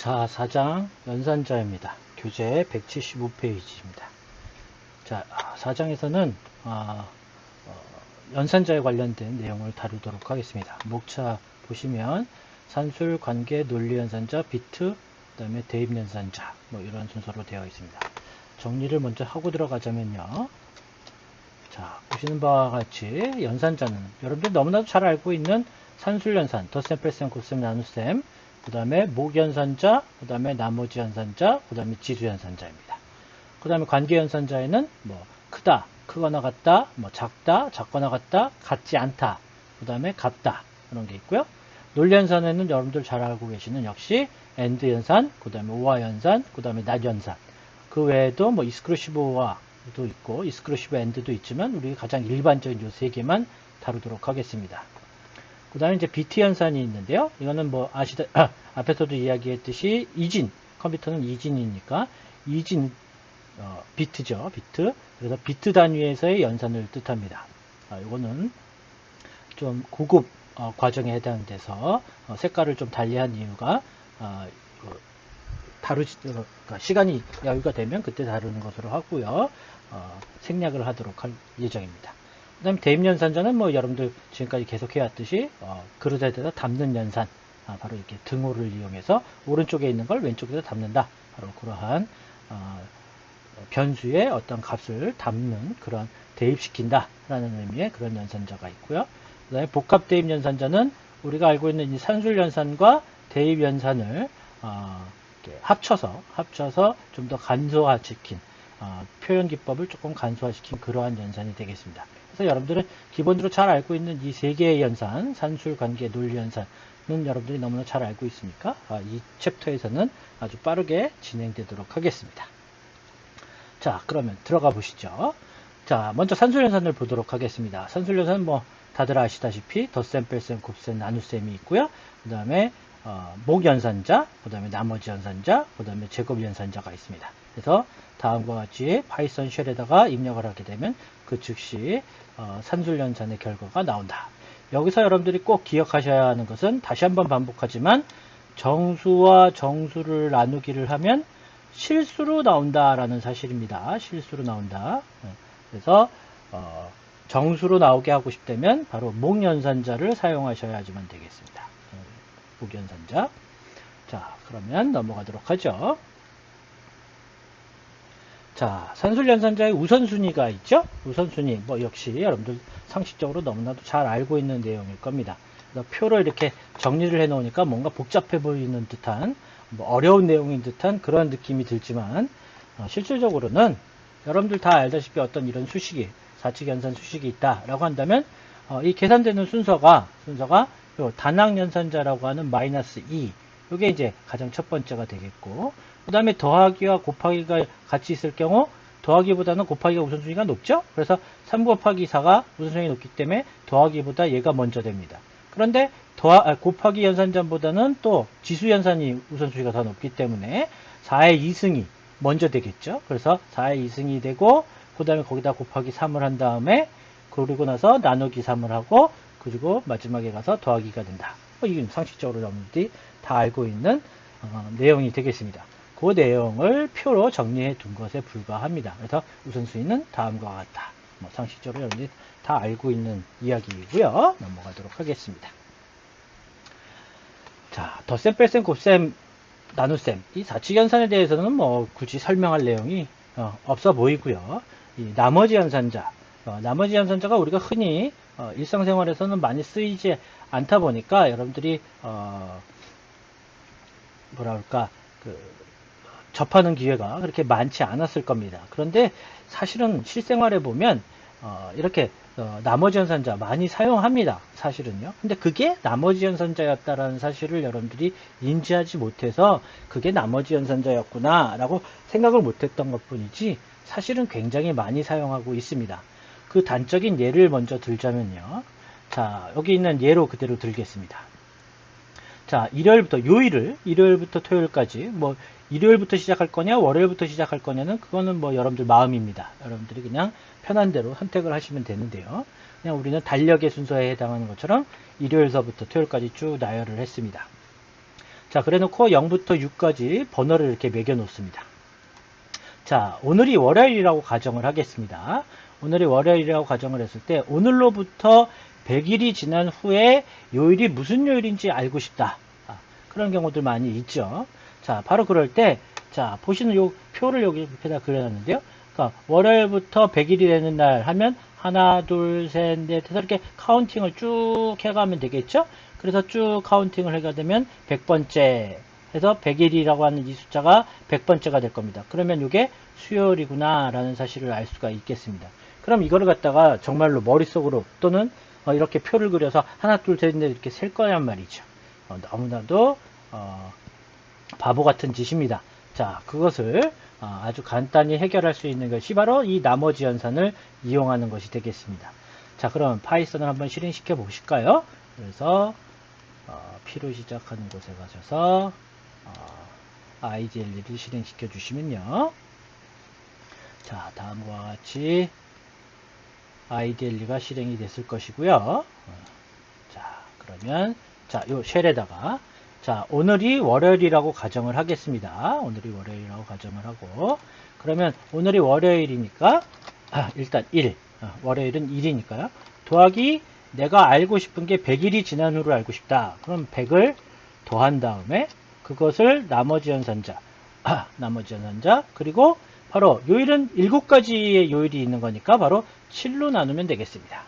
자, 4장 연산자입니다. 교재 175페이지입니다. 자, 4장에서는 연산자에 관련된 내용을 다루도록 하겠습니다. 목차 보시면 산술, 관계, 논리 연산자, 비트, 그 다음에 대입 연산자, 뭐 이런 순서로 되어 있습니다. 정리를 먼저 하고 들어가자면요. 자, 보시는 바와 같이 연산자는 여러분들 너무나도 잘 알고 있는 산술 연산, 덧셈, 뺄셈, 곱셈, 나눗셈, 그 다음에 목 연산자, 그 다음에 나머지 연산자, 그 다음에 지수 연산자입니다. 그 다음에 관계 연산자에는 뭐 크다, 크거나 같다, 뭐 작다, 작거나 같다, 같지 않다, 그 다음에 같다, 그런 게 있고요. 논리 연산에는 여러분들 잘 알고 계시는 역시 AND 연산, 그 다음에 OR 연산, 그 다음에 NOT 연산. 그 외에도 뭐 익스클루시브 OR도 있고 익스클루시브 AND도 있지만 우리 가장 일반적인 요 세 개만 다루도록 하겠습니다. 그 다음에 이제 비트 연산이 있는데요. 이거는 뭐 앞에서도 이야기했듯이 이진, 컴퓨터는 이진이니까 이진 비트죠. 비트. 그래서 비트 단위에서의 연산을 뜻합니다. 이거는 좀 고급 과정에 해당돼서 색깔을 좀 달리한 이유가 그러니까 시간이 여유가 되면 그때 다루는 것으로 하고요. 생략을 하도록 할 예정입니다. 그 다음에 대입 연산자는 뭐 여러분들 지금까지 계속 해왔듯이 그릇에다 담는 연산, 바로 이렇게 등호를 이용해서 오른쪽에 있는 걸 왼쪽에다 담는다. 바로 그러한 변수의 어떤 값을 담는 그런 대입시킨다 라는 의미의 그런 연산자가 있고요. 그 다음에 복합 대입 연산자는 우리가 알고 있는 이 산술 연산과 대입 연산을 합쳐서 좀 더 간소화시킨 표현 기법을 조금 간소화시킨 그러한 연산이 되겠습니다. 그래서 여러분들은 기본적으로 잘 알고 있는 이 세 개의 연산, 산술, 관계, 논리 연산은 여러분들이 너무나 잘 알고 있으니까 이 챕터에서는 아주 빠르게 진행되도록 하겠습니다. 자, 그러면 들어가 보시죠. 자, 먼저 산술 연산을 보도록 하겠습니다. 산술 연산은 뭐 다들 아시다시피 덧셈, 뺄셈, 곱셈, 나눗셈이 있고요. 그 다음에 목 연산자, 그 다음에 나머지 연산자, 그 다음에 제곱 연산자가 있습니다. 그래서 다음과 같이 파이썬 쉘에다가 입력을 하게 되면 그 즉시 산술 연산의 결과가 나온다. 여기서 여러분들이 꼭 기억하셔야 하는 것은 다시 한번 반복하지만 정수와 정수를 나누기를 하면 실수로 나온다라는 사실입니다. 실수로 나온다. 그래서 정수로 나오게 하고 싶다면 바로 목 연산자를 사용하셔야지만 되겠습니다. 목 연산자. 자, 그러면 넘어가도록 하죠. 자, 산술 연산자의 우선순위가 있죠? 우선순위, 뭐 역시 여러분들 상식적으로 너무나도 잘 알고 있는 내용일 겁니다. 표로 이렇게 정리를 해 놓으니까 뭔가 복잡해 보이는 듯한, 뭐 어려운 내용인 듯한 그런 느낌이 들지만, 실질적으로는 여러분들 다 알다시피 어떤 이런 수식이, 사칙 연산 수식이 있다라고 한다면, 이 계산되는 순서가 요 단항 연산자라고 하는 -2, 이게 이제 가장 첫 번째가 되겠고, 그 다음에 더하기와 곱하기가 같이 있을 경우 더하기보다는 곱하기가 우선순위가 높죠. 그래서 3 곱하기 4가 우선순위가 높기 때문에 더하기보다 얘가 먼저 됩니다. 그런데 곱하기 연산자보다는 또 지수 연산이 우선순위가 더 높기 때문에 4의 2승이 먼저 되겠죠. 그래서 4의 2승이 되고 그 다음에 거기다 곱하기 3을 한 다음에 그리고 나서 나누기 3을 하고 그리고 마지막에 가서 더하기가 된다. 이건 상식적으로 여러분들이 다 알고 있는 내용이 되겠습니다. 그 내용을 표로 정리해 둔 것에 불과합니다. 그래서 우선순위는 다음과 같다. 뭐 상식적으로 여러분들이 다 알고 있는 이야기이고요. 넘어가도록 하겠습니다. 자, 덧셈, 뺄셈, 곱셈, 나눗셈. 이 사칙연산에 대해서는 뭐 굳이 설명할 내용이 없어 보이고요. 이 나머지 연산자. 나머지 연산자가 우리가 흔히 일상생활에서는 많이 쓰이지 않다 보니까 여러분들이 접하는 기회가 그렇게 많지 않았을 겁니다. 그런데 사실은 실생활에 보면 이렇게 나머지 연산자 많이 사용합니다. 사실은요. 근데 그게 나머지 연산자였다라는 사실을 여러분들이 인지하지 못해서 그게 나머지 연산자였구나 라고 생각을 못했던 것 뿐이지 사실은 굉장히 많이 사용하고 있습니다. 그 단적인 예를 먼저 들자면요. 자, 여기 있는 예로 그대로 들겠습니다. 자, 일요일부터 토요일까지, 뭐, 일요일부터 시작할 거냐, 월요일부터 시작할 거냐는 그거는 뭐 여러분들 마음입니다. 여러분들이 그냥 편한 대로 선택을 하시면 되는데요. 그냥 우리는 달력의 순서에 해당하는 것처럼 일요일서부터 토요일까지 쭉 나열을 했습니다. 자, 그래 놓고 0부터 6까지 번호를 이렇게 매겨 놓습니다. 자, 오늘이 월요일이라고 가정을 하겠습니다. 오늘이 월요일이라고 가정을 했을 때 오늘로부터 100일이 지난 후에 요일이 무슨 요일인지 알고 싶다. 그런 경우들 많이 있죠. 자, 바로 그럴 때, 자, 보시는 요 표를 여기다 그려놨는데요. 그러니까 월요일부터 100일이 되는 날 하면 하나, 둘, 셋, 넷 해서 이렇게 카운팅을 쭉 해가면 되겠죠. 그래서 쭉 카운팅을 해가 되면 100번째 해서 100일이라고 하는 이 숫자가 100번째가 될 겁니다. 그러면 이게 수요일이구나 라는 사실을 알 수가 있겠습니다. 그럼 이거를 갖다가 정말로 머릿속으로 또는 이렇게 표를 그려서 하나, 둘, 셋, 넷 이렇게 셀 거란 말이죠. 너무나도 바보 같은 짓입니다. 자, 그것을 아주 간단히 해결할 수 있는 것이 바로 이 나머지 연산을 이용하는 것이 되겠습니다. 자, 그럼 파이썬을 한번 실행시켜 보실까요? 그래서 P로 시작하는 곳에 가셔서 IDLE를 실행시켜 주시면요. 자, 다음과 같이 IDLE가 실행이 됐을 것이고요. 자, 그러면 자, 요 쉘에다가 자, 오늘이 월요일이라고 가정을 하겠습니다. 오늘이 월요일이라고 가정을 하고 그러면 오늘이 월요일이니까 일단 1, 월요일은 1이니까요. 더하기 내가 알고 싶은 게 100일이 지난 후를 알고 싶다. 그럼 100을 더한 다음에 그것을 나머지 연산자 그리고 바로 요일은 7가지의 요일이 있는 거니까 바로 7로 나누면 되겠습니다.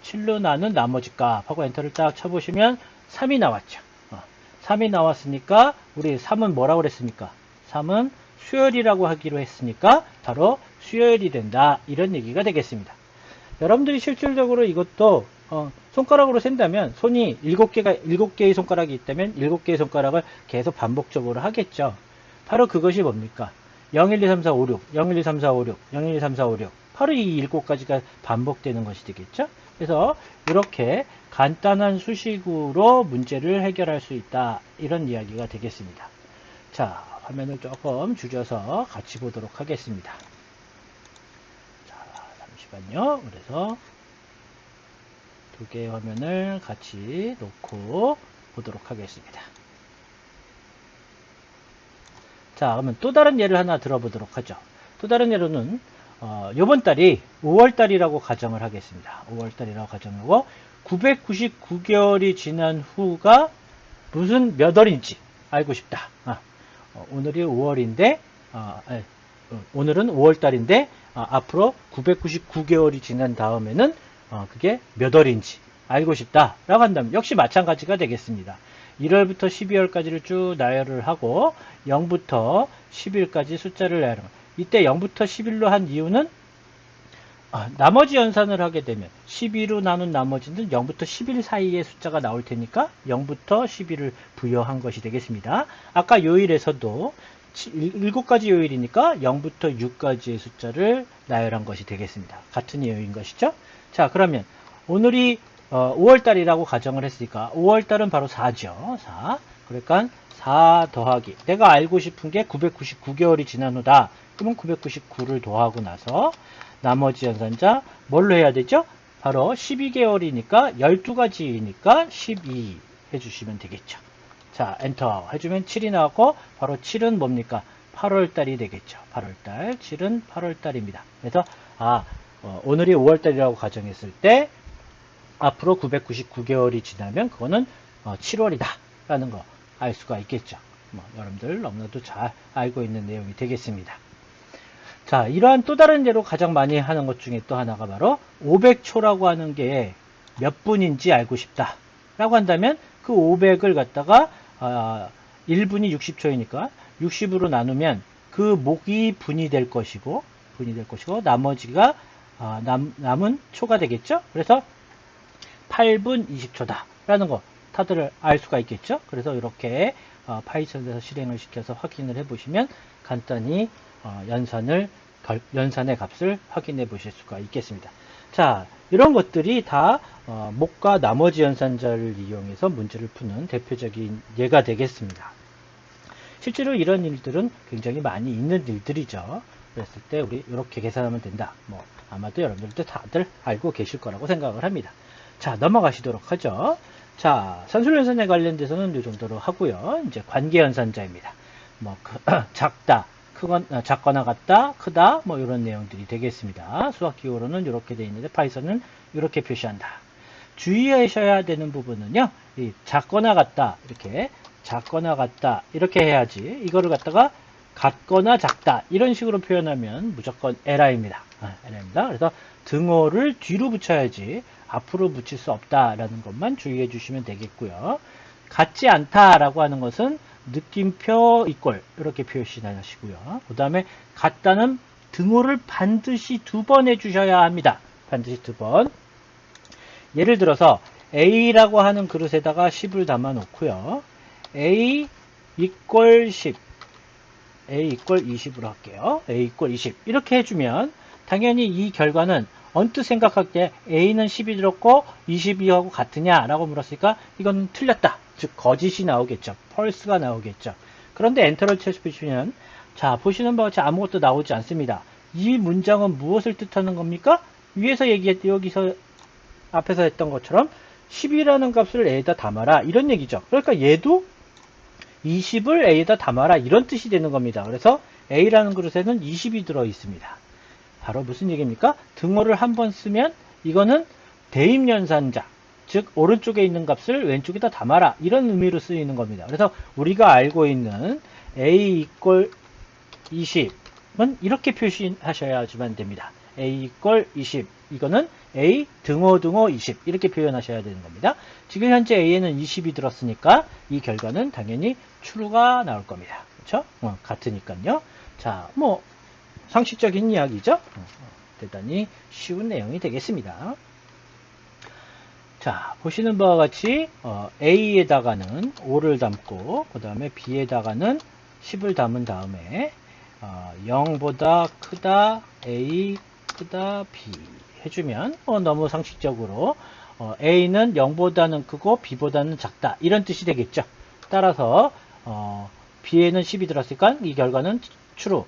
7로 나눈 나머지 값하고 엔터를 딱 쳐보시면 3이 나왔죠. 3이 나왔으니까 우리 3은 뭐라고 그랬습니까? 3은 수요일이라고 하기로 했으니까 바로 수요일이 된다. 이런 얘기가 되겠습니다. 여러분들이 실질적으로 이것도 손가락으로 센다면 손이 7개의 손가락이 있다면 7개의 손가락을 계속 반복적으로 하겠죠. 바로 그것이 뭡니까? 0, 1, 2, 3, 4, 5, 6, 0, 1, 2, 3, 4, 5, 6, 0, 1, 2, 3, 4, 5, 6 바로 이 7가지가 반복되는 것이 되겠죠. 그래서 이렇게 간단한 수식으로 문제를 해결할 수 있다. 이런 이야기가 되겠습니다. 자, 화면을 조금 줄여서 같이 보도록 하겠습니다. 자, 잠시만요. 그래서 두 개의 화면을 같이 놓고 보도록 하겠습니다. 자, 그러면 또 다른 예를 하나 들어보도록 하죠. 또 다른 예로는 이번 달이 5월달이라고 가정을 하겠습니다. 5월달이라고 가정하고 999개월이 지난 후가 무슨 몇 월인지 알고 싶다. 오늘이 5월인데 오늘은 5월달인데 앞으로 999개월이 지난 다음에는 그게 몇 월인지 알고 싶다 라고 한다면 역시 마찬가지가 되겠습니다. 1월부터 12월까지를 쭉 나열을 하고 0부터 10일까지 숫자를 나열을 합니다. 이때 0부터 11로 한 이유는 나머지 연산을 하게 되면 12로 나눈 나머지는 0부터 11 사이의 숫자가 나올 테니까 0부터 11을 부여한 것이 되겠습니다. 아까 요일에서도 7가지 요일이니까 0부터 6까지의 숫자를 나열한 것이 되겠습니다. 같은 이유인 것이죠. 자, 그러면 오늘이 5월달이라고 가정을 했으니까 5월달은 바로 4죠. 4. 그러니까 4 더하기 내가 알고 싶은 게 999개월이 지난 후다. 그러면 999를 더하고 나서 나머지 연산자 뭘로 해야 되죠? 바로 12개월이니까 12가지이니까 12 해주시면 되겠죠. 자, 엔터 해주면 7이 나왔고 바로 7은 뭡니까? 8월달이 되겠죠. 8월달. 7은 8월달입니다. 그래서 오늘이 5월달이라고 가정했을 때 앞으로 999개월이 지나면 그거는 7월이다 라는 거 알 수가 있겠죠. 여러분들 너무나도 잘 알고 있는 내용이 되겠습니다. 자, 이러한 또 다른 예로 가장 많이 하는 것 중에 또 하나가 바로 500초라고 하는 게 몇 분인지 알고 싶다 라고 한다면 그 500을 갖다가 1분이 60초이니까 60으로 나누면 그 목이 분이 될 것이고 나머지가 남은 초가 되겠죠. 그래서 8분 20초다 라는 거 다들 알 수가 있겠죠. 그래서 이렇게 파이썬에서 실행을 시켜서 확인을 해보시면 간단히 연산의 값을 확인해 보실 수가 있겠습니다. 자, 이런 것들이 다 목과 나머지 연산자를 이용해서 문제를 푸는 대표적인 예가 되겠습니다. 실제로 이런 일들은 굉장히 많이 있는 일들이죠. 그랬을 때 우리 이렇게 계산하면 된다. 아마도 여러분들도 다들 알고 계실 거라고 생각을 합니다. 자, 넘어가시도록 하죠. 자, 산술연산에 관련돼서는 이 정도로 하고요. 이제 관계연산자입니다. 뭐 작다, 작거나 같다, 크다, 뭐 이런 내용들이 되겠습니다. 수학기호로는 이렇게 되어 있는데 파이썬은 이렇게 표시한다. 주의하셔야 되는 부분은요, 이 작거나 같다, 이렇게 작거나 같다, 이렇게 해야지. 이거를 갖다가 같거나 작다, 이런 식으로 표현하면 무조건 에라입니다. 에라입니다. 그래서 등호를 뒤로 붙여야지 앞으로 붙일 수 없다라는 것만 주의해 주시면 되겠고요. 같지 않다라고 하는 것은 느낌표 이꼴 이렇게 표시하시고요. 그 다음에 같다는 등호를 반드시 2번 해주셔야 합니다. 반드시 2번. 예를 들어서 A라고 하는 그릇에다가 10을 담아 놓고요. A 이꼴 10, A 이꼴 20으로 할게요. A 이꼴 20 이렇게 해주면 당연히 이 결과는 언뜻 생각할 때 A는 10이 들었고 22하고 같으냐라고 물었으니까 이건 틀렸다. 즉 거짓이 나오겠죠. 펄스가 나오겠죠. 그런데 엔터를 쳐주시면 자 보시는 바와 같이 아무것도 나오지 않습니다. 이 문장은 무엇을 뜻하는 겁니까? 위에서 여기서 앞에서 했던 것처럼 10이라는 값을 A에다 담아라 이런 얘기죠. 그러니까 얘도 20을 A에다 담아라 이런 뜻이 되는 겁니다. 그래서 A라는 그릇에는 20이 들어 있습니다. 바로 무슨 얘기입니까? 등호를 한번 쓰면 이거는 대입연산자, 즉 오른쪽에 있는 값을 왼쪽에다 담아라 이런 의미로 쓰이는 겁니다. 그래서 우리가 알고 있는 A 이꼴 20은 이렇게 표시하셔야지만 됩니다. A 이꼴 20 이거는 A 등호 20 이렇게 표현하셔야 되는 겁니다. 지금 현재 A에는 20이 들었으니까 이 결과는 당연히 true가 나올 겁니다. 그렇죠? 같으니까요. 자, 뭐 상식적인 이야기죠. 대단히 쉬운 내용이 되겠습니다. 자, 보시는 바와 같이 A에다가는 5를 담고 그 다음에 B에다가는 10을 담은 다음에 0보다 크다 A 크다 B 해주면 너무 상식적으로 A는 0보다는 크고 B보다는 작다 이런 뜻이 되겠죠. 따라서 B에는 10이 들었으니까 이 결과는 true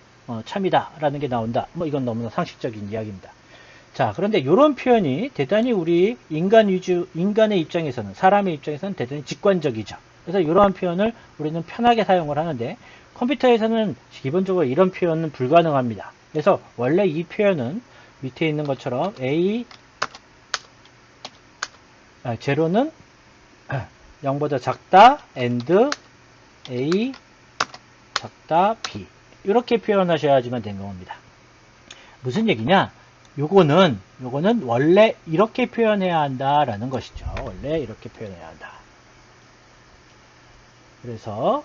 참이다 라는 게 나온다. 뭐 이건 너무나 상식적인 이야기입니다. 자, 그런데 이런 표현이 대단히 우리 인간의 입장에서는, 사람의 입장에서는 대단히 직관적이죠. 그래서 이러한 표현을 우리는 편하게 사용을 하는데 컴퓨터에서는 기본적으로 이런 표현은 불가능합니다. 그래서 원래 이 표현은 밑에 있는 것처럼 제로는 0보다 작다 and A 작다 B 이렇게 표현하셔야지만 되는 겁니다. 무슨 얘기냐? 요거는 원래 이렇게 표현해야 한다라는 것이죠. 원래 이렇게 표현해야 한다. 그래서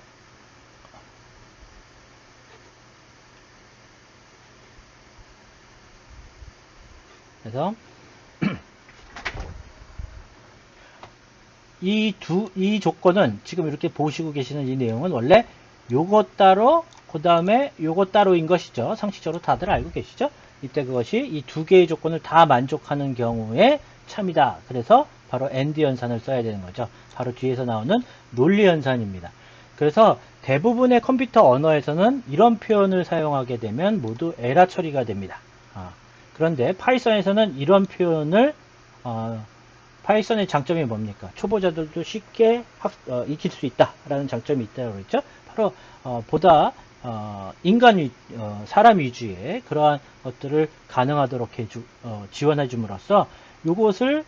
이 조건은 지금 이렇게 보시고 계시는 이 내용은 원래 요것 따로 그 다음에 요것 따로인 것이죠. 상식적으로 다들 알고 계시죠? 이때 그것이 이 두 개의 조건을 다 만족하는 경우에 참이다. 그래서 바로 AND 연산을 써야 되는 거죠. 바로 뒤에서 나오는 논리 연산입니다. 그래서 대부분의 컴퓨터 언어에서는 이런 표현을 사용하게 되면 모두 에러 처리가 됩니다. 그런데 파이썬에서는 이런 표현을 파이썬의 장점이 뭡니까? 초보자들도 쉽게 익힐 수 있다라는 장점이 있다고 했죠. 바로 보다 사람 위주의 그러한 것들을 가능하도록 지원해 줌으로써 요것을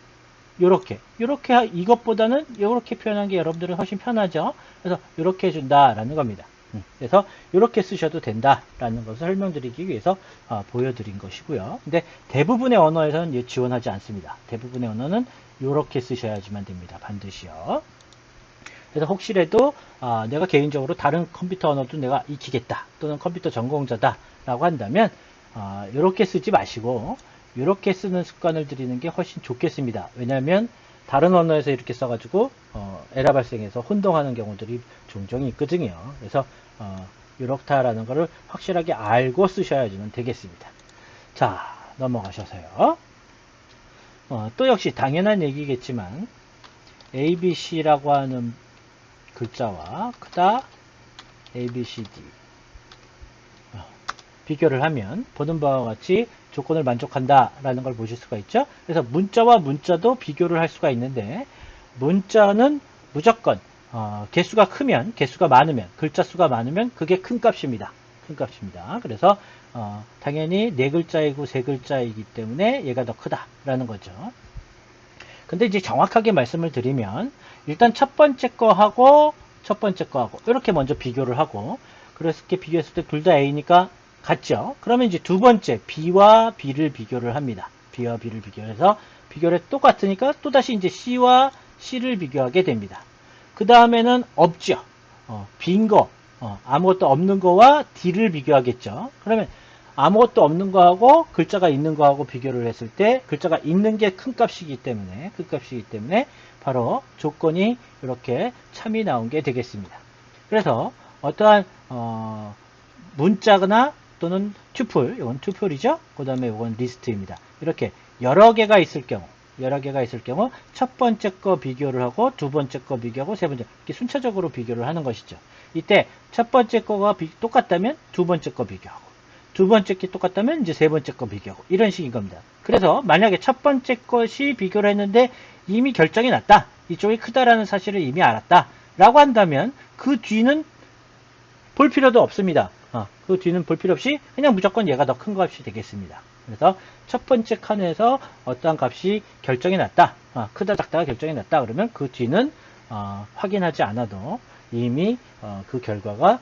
요렇게 이것보다는 요렇게 표현한 게 여러분들은 훨씬 편하죠. 그래서 요렇게 해준다라는 겁니다. 그래서 이렇게 쓰셔도 된다라는 것을 설명드리기 위해서 보여드린 것이고요. 근데 대부분의 언어에서는 지원하지 않습니다. 대부분의 언어는 이렇게 쓰셔야지만 됩니다. 반드시요. 그래서 혹시라도 내가 개인적으로 다른 컴퓨터 언어도 내가 익히겠다 또는 컴퓨터 전공자다 라고 한다면 이렇게 쓰지 마시고 이렇게 쓰는 습관을 들이는 게 훨씬 좋겠습니다. 왜냐하면 다른 언어에서 이렇게 써가지고 에러 발생해서 혼동하는 경우들이 종종 있거든요. 그래서 이렇다라는 것을 확실하게 알고 쓰셔야지만 되겠습니다. 자, 넘어가셔서요. 또 역시 당연한 얘기겠지만 ABC라고 하는 글자와 크다 ABCD 비교를 하면 보는 바와 같이 조건을 만족한다 라는 걸 보실 수가 있죠. 그래서 문자와 문자도 비교를 할 수가 있는데 문자는 무조건 개수가 크면, 개수가 많으면, 글자 수가 많으면 그게 큰 값입니다. 큰 값입니다. 그래서 당연히 네 글자이고 세 글자이기 때문에 얘가 더 크다라는 거죠. 근데 이제 정확하게 말씀을 드리면 일단 첫 번째 거하고 이렇게 먼저 비교를 하고, 그렇게 비교했을 때 둘 다 A니까 같죠. 그러면 이제 두 번째 B와 B를 비교를 합니다. B와 B를 비교해서 비교를 똑같으니까 또다시 이제 C와 C를 비교하게 됩니다. 그 다음에는 없죠. 빈 거, 아무것도 없는 거와 D를 비교하겠죠. 그러면 아무것도 없는 거하고 글자가 있는 거하고 비교를 했을 때 글자가 있는 게 큰 값이기 때문에 바로 조건이 이렇게 참이 나온 게 되겠습니다. 그래서 어떠한 문자나 또는 튜플, 이건 튜플이죠. 그 다음에 이건 리스트입니다. 이렇게 여러 개가 있을 경우 첫 번째 거 비교를 하고 두 번째 거 비교하고 세 번째, 이렇게 순차적으로 비교를 하는 것이죠. 이때 첫 번째 거가 똑같다면 두 번째 거 비교하고, 두 번째 게 똑같다면 이제 세 번째 거 비교하고, 이런 식인 겁니다. 그래서 만약에 첫 번째 것이 비교를 했는데 이미 결정이 났다, 이쪽이 크다라는 사실을 이미 알았다 라고 한다면 그 뒤는 볼 필요도 없습니다. 그 뒤는 볼 필요 없이 그냥 무조건 얘가 더 큰 값이 되겠습니다. 그래서 첫 번째 칸에서 어떠한 값이 결정이 났다, 크다 작다가 결정이 났다 그러면 그 뒤는 확인하지 않아도 이미 그 결과가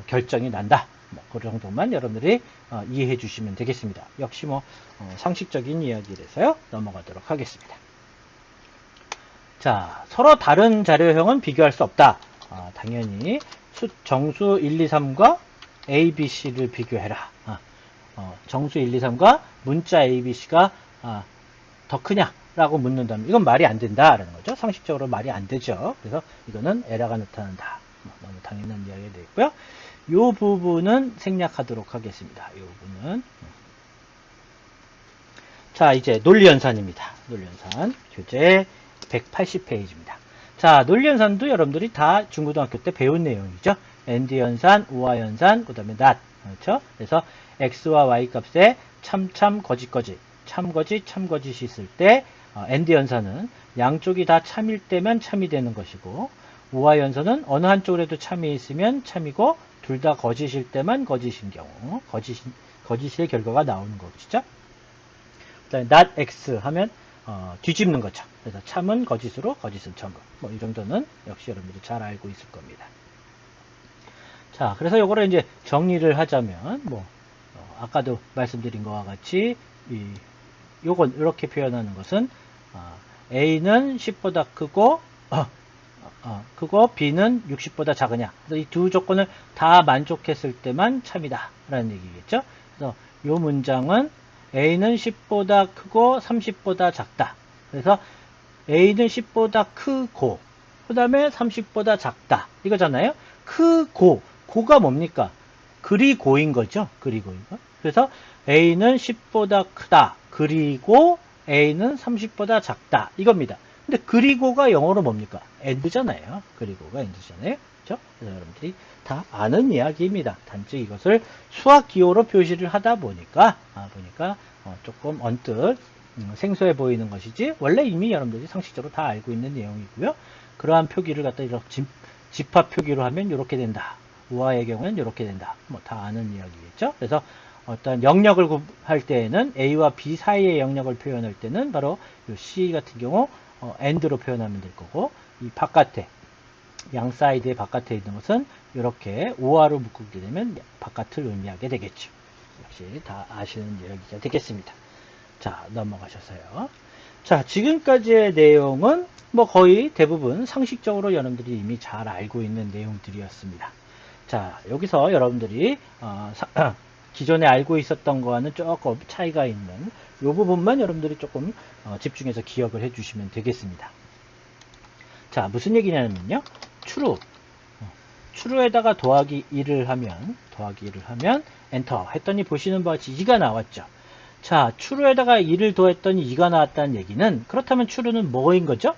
결정이 난다. 그 정도만 여러분들이 이해해 주시면 되겠습니다. 역시 상식적인 이야기라서요. 넘어가도록 하겠습니다. 자, 서로 다른 자료형은 비교할 수 없다. 당연히 정수 1, 2, 3과 A, B, C를 비교해라. 정수 1, 2, 3과 문자 A, B, C가 더 크냐라고 묻는다면 이건 말이 안 된다라는 거죠. 상식적으로 말이 안 되죠. 그래서 이거는 에러가 나타난다. 너무 당연한 이야기가 되겠고요. 이 부분은 생략하도록 하겠습니다. 이 부분은. 자, 이제 논리연산입니다. 논리연산 교재 180페이지입니다. 자, 논리연산도 여러분들이 다 중고등학교 때 배운 내용이죠. AND 연산, 우화 연산, 그 다음에 not. 그렇죠? 그래서 x와 y 값에 참, 거짓, 참거짓이 있을 때 AND 연산은 양쪽이 다 참일 때면 참이 되는 것이고, 우화 연산은 어느 한쪽으로도 참이 있으면 참이고 둘 다 거짓일 때만 거짓인 경우 거짓의 결과가 나오는 것이죠. 그다음에 not x 하면 뒤집는 거죠. 그래서 참은 거짓으로, 거짓은 참. 이 정도는 역시 여러분들이 잘 알고 있을 겁니다. 자, 그래서 요거를 이제 정리를 하자면 아까도 말씀드린 것과 같이 요건 이렇게 표현하는 것은 A는 10보다 크고 B는 60보다 작으냐. 그래서 이 두 조건을 다 만족했을 때만 참이다 라는 얘기겠죠. 그래서 이 문장은 A는 10보다 크고 30보다 작다. 그래서 A는 10보다 크고 그 다음에 30보다 작다 이거잖아요. 고가 뭡니까? 그리고인 거죠. 그래서 A는 10보다 크다. 그리고 A는 30보다 작다 이겁니다. 근데 그리고가 영어로 뭡니까? and잖아요. 그리고가 and잖아요. 그렇죠? 그래서 여러분들이 다 아는 이야기입니다. 단지 이것을 수학 기호로 표시를 하다 보니까 조금 언뜻 생소해 보이는 것이지 원래 이미 여러분들이 상식적으로 다 알고 있는 내용이고요. 그러한 표기를 갖다 이렇게 집합 표기로 하면 이렇게 된다. 우화의 경우는 이렇게 된다. 다 아는 이야기겠죠. 그래서 어떤 영역을 할 때에는 A와 B 사이의 영역을 표현할 때는 바로 이 C 같은 경우 and로 표현하면 될 거고, 이 바깥에 양 사이드의 바깥에 있는 것은 이렇게 우화로 묶게 되면 바깥을 의미하게 되겠죠. 역시 다 아시는 이야기가 되겠습니다. 자, 넘어가셔서요. 자, 지금까지의 내용은 거의 대부분 상식적으로 여러분들이 이미 잘 알고 있는 내용들이었습니다. 자, 여기서 여러분들이 기존에 알고 있었던 거와는 조금 차이가 있는 이 부분만 여러분들이 조금 집중해서 기억을 해주시면 되겠습니다. 자, 무슨 얘기냐면요. true에다가 더하기 1을 하면 엔터 했더니 보시는 바와 같이 2가 나왔죠. 자, true에다가 1을 더했더니 2가 나왔다는 얘기는, 그렇다면 true는 뭐인 거죠?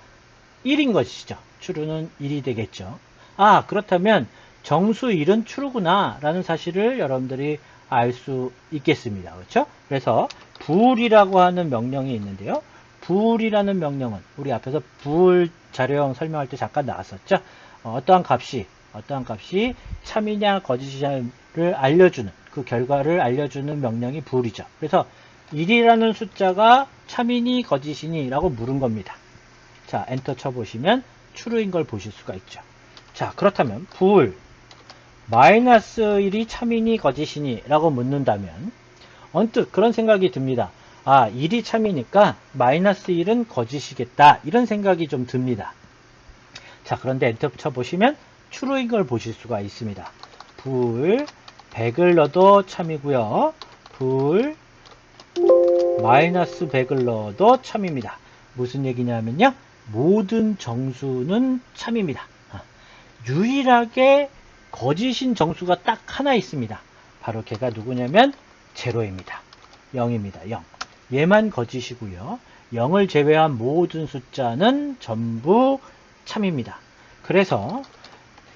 1인 것이죠. true는 1이 되겠죠. 그렇다면 정수 1은 true구나 라는 사실을 여러분들이 알 수 있겠습니다. 그렇죠? 그래서 bool이라고 하는 명령이 있는데요. bool이라는 명령은 우리 앞에서 bool 자료형 설명할 때 잠깐 나왔었죠. 어떠한 값이 참이냐 거짓이냐를 알려주는, 그 결과를 알려주는 명령이 bool이죠. 그래서 1이라는 숫자가 참이니 거짓이니 라고 물은 겁니다. 자, 엔터 쳐보시면 true인 걸 보실 수가 있죠. 자, 그렇다면 bool 마이너스 1이 참이니 거짓이니 라고 묻는다면 언뜻 그런 생각이 듭니다. 아, 1이 참이니까 마이너스 1은 거짓이겠다, 이런 생각이 좀 듭니다. 자, 그런데 엔터 쳐보시면 true인 걸 보실 수가 있습니다. bool 100을 넣어도 참이고요. bool 마이너스 100을 넣어도 참입니다. 무슨 얘기냐면요, 모든 정수는 참입니다. 유일하게 거짓인 정수가 딱 하나 있습니다. 바로 걔가 누구냐면 제로입니다. 0입니다. 0. 얘만 거짓이고요. 0을 제외한 모든 숫자는 전부 참입니다. 그래서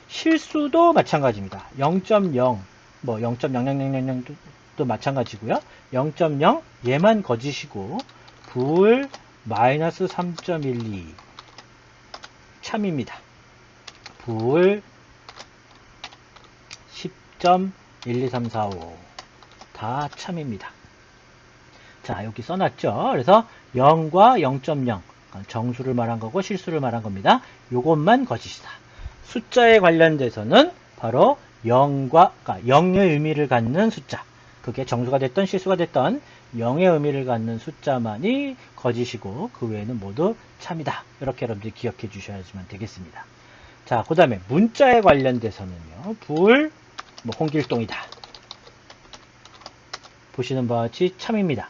실수도 마찬가지입니다. 0.0, 뭐 0.0000도 마찬가지고요. 0.0 얘만 거짓이고 bool 마이너스 3.12 참입니다. bool 10.12345 다 참입니다. 자, 여기 써놨죠. 그래서 0과 0.0 정수를 말한 거고 실수를 말한 겁니다. 요것만 거짓이다. 숫자에 관련돼서는 바로 0과, 그러니까 0의 의미를 갖는 숫자, 그게 정수가 됐던 실수가 됐던 0의 의미를 갖는 숫자만이 거짓이고 그 외에는 모두 참이다. 이렇게 여러분들이 기억해 주셔야지만 되겠습니다. 자, 그 다음에 문자에 관련돼서는요, bool 뭐 홍길동이다. 보시는 바와 같이 참입니다.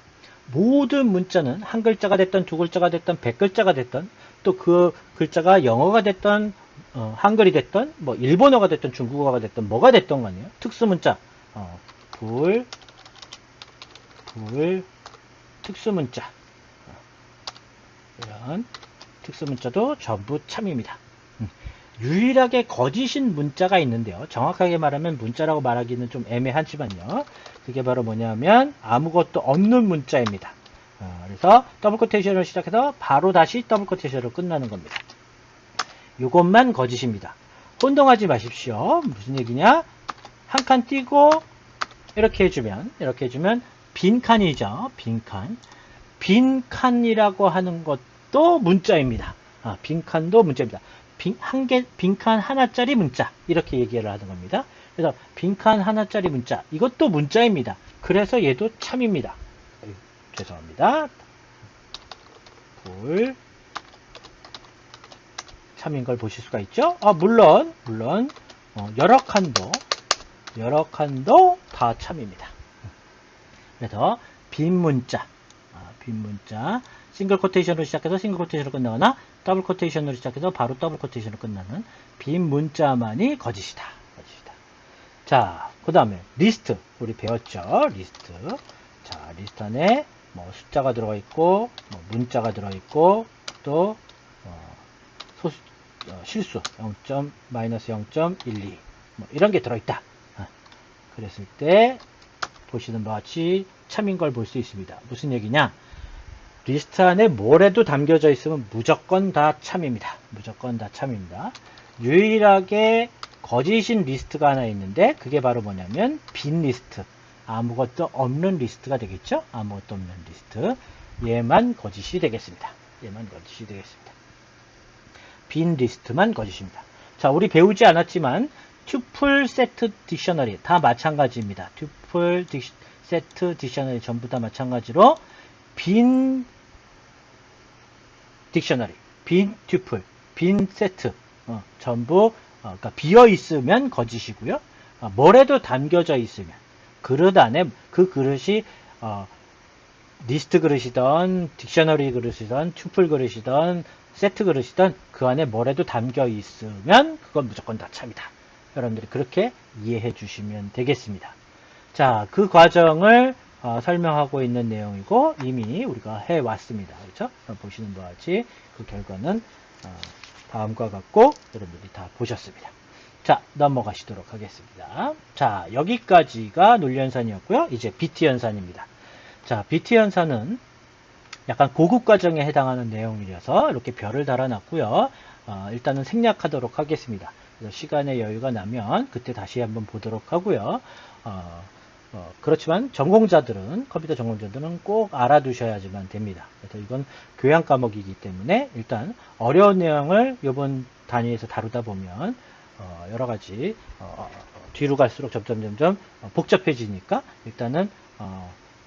모든 문자는 한 글자가 됐던 두 글자가 됐던 100글자가 됐던 또 그 글자가 영어가 됐던 한글이 됐던 뭐 일본어가 됐던 중국어가 됐던 뭐가 됐던 거네요. 특수문자 bool 특수문자 이런 특수문자도 전부 참입니다. 유일하게 거짓인 문자가 있는데요. 정확하게 말하면 문자라고 말하기는 좀 애매하지만요. 그게 바로 뭐냐면 아무것도 없는 문자입니다. 그래서 더블 코테이션을 시작해서 바로 다시 더블 코테이션으로 끝나는 겁니다. 이것만 거짓입니다. 혼동하지 마십시오. 무슨 얘기냐? 한 칸 띄고 이렇게 해주면 빈칸이죠. 빈칸. 빈칸이라고 하는 것도 문자입니다. 빈칸도 문자입니다. 빈칸 하나짜리 문자, 이렇게 얘기를 하는 겁니다. 그래서 빈칸 하나짜리 문자, 이것도 문자입니다. 그래서 얘도 참입니다. 죄송합니다. bool 참인 걸 보실 수가 있죠. 물론 여러 칸도 다 참입니다. 그래서 빈 문자 싱글 코테이션으로 시작해서 싱글 코테이션으로 끝나거나 더블 코테이션으로 시작해서 바로 더블 코테이션으로 끝나는 빈 문자만이 거짓이다. 자, 그 다음에 리스트 우리 배웠죠. 리스트. 자, 리스트 안에 뭐 숫자가 들어가 있고 뭐 문자가 들어 있고 또 실수 0.-0.12 뭐 이런 게 들어 있다. 그랬을 때 보시는 바와 같이 참인 걸 볼 수 있습니다. 무슨 얘기냐? 리스트 안에 뭐라도 담겨져 있으면 무조건 다 참입니다. 무조건 다 참입니다. 유일하게 거짓인 리스트가 하나 있는데 그게 바로 뭐냐면 빈 리스트. 아무것도 없는 리스트가 되겠죠? 아무것도 없는 리스트. 얘만 거짓이 되겠습니다. 빈 리스트만 거짓입니다. 자, 우리 배우지 않았지만 tuple set dictionary 다 마찬가지입니다. tuple set dictionary 전부 다 마찬가지로 빈 딕셔너리, 빈 tuple, 빈 세트 전부 그러니까 비어 있으면 거짓이고요. 뭐라도 담겨져 있으면 그릇 안에 그 그릇이 리스트 그릇이든 딕셔너리 그릇이든 tuple 그릇이든 세트 그릇이든 그 안에 뭐라도 담겨 있으면 그건 무조건 다 참이다. 여러분들이 그렇게 이해해 주시면 되겠습니다. 자, 그 과정을 설명하고 있는 내용이고 이미 우리가 해왔습니다. 그렇죠? 보시는 바와 같이 그 결과는 다음과 같고 여러분들이 다 보셨습니다. 자, 넘어가시도록 하겠습니다. 자, 여기까지가 논리연산이었고요. 이제 비트 연산입니다. 자, 비트 연산은 약간 고급 과정에 해당하는 내용이라서 이렇게 별을 달아놨고요. 일단은 생략하도록 하겠습니다. 그래서 시간의 여유가 나면 그때 다시 한번 보도록 하고요. 그렇지만 전공자들은, 컴퓨터 전공자들은 꼭 알아두셔야지만 됩니다. 그래서 이건 교양 과목이기 때문에 일단 어려운 내용을 이번 단위에서 다루다 보면 여러 가지 뒤로 갈수록 점점 복잡해지니까 일단은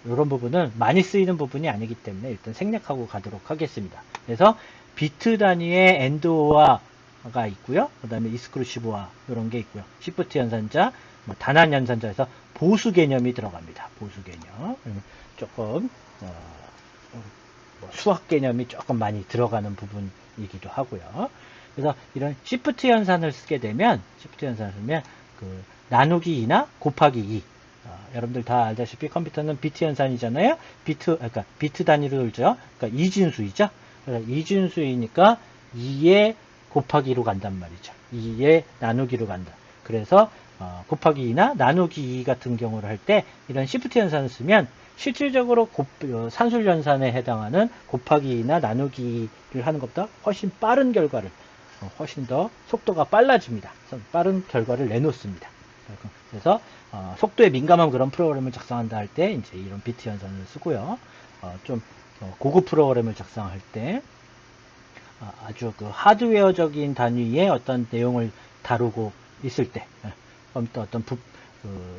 이런 부분은 많이 쓰이는 부분이 아니기 때문에 일단 생략하고 가도록 하겠습니다. 그래서 비트 단위의 ANDOR가 있고요. 그 다음에 익스클루시브와 이런 게 있고요. 시프트 연산자, 단한 연산자에서 보수 개념이 들어갑니다. 보수 개념. 조금 수학 개념이 조금 많이 들어가는 부분이기도 하고요. 그래서 이런 시프트 연산을 쓰게 되면 그 나누기 2나 곱하기 2. 여러분들 다 알다시피 컴퓨터는 비트 연산이잖아요. 그러니까 비트 단위로 돌죠. 그러니까 이진수이죠. 그래서 이진수이니까 2에 곱하기로 간단 말이죠. 2에 나누기로 간다. 그래서 곱하기 2나 나누기 2 같은 경우를 할 때 이런 시프트 연산을 쓰면 실질적으로 산술 연산에 해당하는 곱하기 2나 나누기를 하는 것보다 훨씬 빠른 결과를, 훨씬 더 속도가 빨라집니다. 빠른 결과를 내놓습니다. 그래서 속도에 민감한 그런 프로그램을 작성한다 할 때 이제 이런 비트 연산을 쓰고요. 좀 고급 프로그램을 작성할 때 아주 그 하드웨어적인 단위의 어떤 내용을 다루고 있을 때 컴퓨터 어떤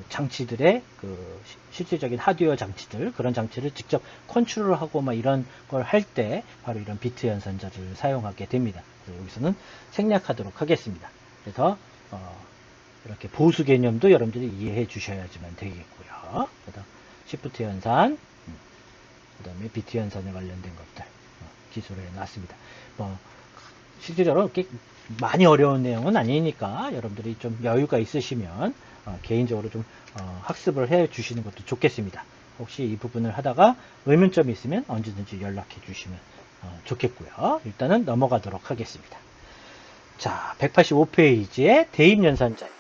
장치들의 그 실질적인 하드웨어 장치들, 그런 장치를 직접 컨트롤하고 막 이런 걸 할 때 바로 이런 비트 연산자를 사용하게 됩니다. 그래서 여기서는 생략하도록 하겠습니다. 그래서 이렇게 보수 개념도 여러분들이 이해해 주셔야지만 되겠고요. 그다음 시프트 연산, 그 다음에 비트 연산에 관련된 것들 기술을 해놨습니다. 실질적으로 이렇게 많이 어려운 내용은 아니니까 여러분들이 좀 여유가 있으시면 개인적으로 좀 학습을 해 주시는 것도 좋겠습니다. 혹시 이 부분을 하다가 의문점이 있으면 언제든지 연락해 주시면 좋겠고요. 일단은 넘어가도록 하겠습니다. 자, 185페이지의 대입 연산자입니다.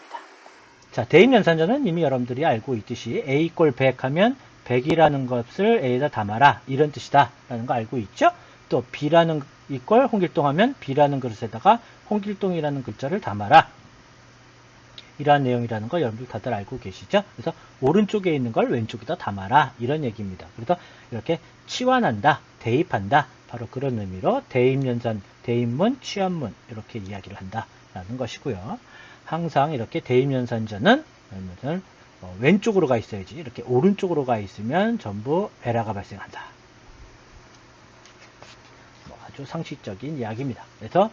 자, 대입 연산자는 이미 여러분들이 알고 있듯이 A = 100 하면 100이라는 것을 A에다 담아라, 이런 뜻이다 라는 거 알고 있죠? 또 B라는 이꼴 홍길동 하면 B라는 그릇에다가 홍길동이라는 글자를 담아라, 이러한 내용이라는 걸 여러분들 다들 알고 계시죠? 그래서 오른쪽에 있는 걸 왼쪽에다 담아라, 이런 얘기입니다. 그래서 이렇게 치환한다, 대입한다, 바로 그런 의미로 대입연산, 대입문, 치환문 이렇게 이야기를 한다라는 것이고요. 항상 이렇게 대입연산자는 왼쪽으로 가 있어야지, 이렇게 오른쪽으로 가 있으면 전부 에러가 발생한다. 아주 상식적인 이야기입니다. 그래서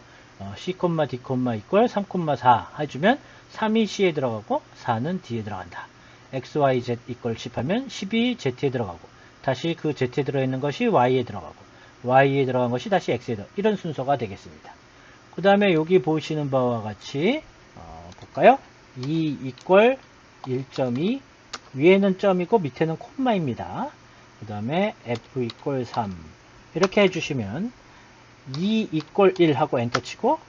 C, D, 이꼴 3,4 해주면 3이 C에 들어가고 4는 D에 들어간다. X, Y, Z 이꼴 10 하면 10이 Z에 들어가고 다시 그 Z에 들어있는 것이 Y에 들어가고 Y에 들어간 것이 다시 X에 들어가고 이런 순서가 되겠습니다. 그 다음에 여기 보시는 바와 같이 볼까요? 2 이꼴 1.2 위에는 점이고 밑에는 콤마입니다. 그 다음에 F 이꼴 3 이렇게 해주시면 2 이꼴 1 하고 엔터 치고,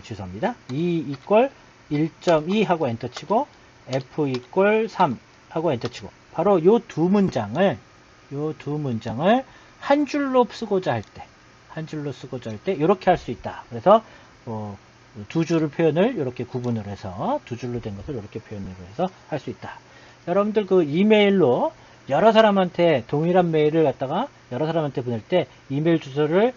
죄송합니다. 2 이꼴 1.2 하고 엔터 치고, F 이꼴 3 하고 엔터 치고, 바로 요 두 문장을 한 줄로 쓰고자 할 때, 이렇게 할 수 있다. 그래서, 두 줄을 표현을 이렇게 구분을 해서, 두 줄로 된 것을 이렇게 표현을 해서 할 수 있다. 여러분들 그 이메일로 여러 사람한테 동일한 메일을 갖다가 여러 사람한테 보낼 때 이메일 주소를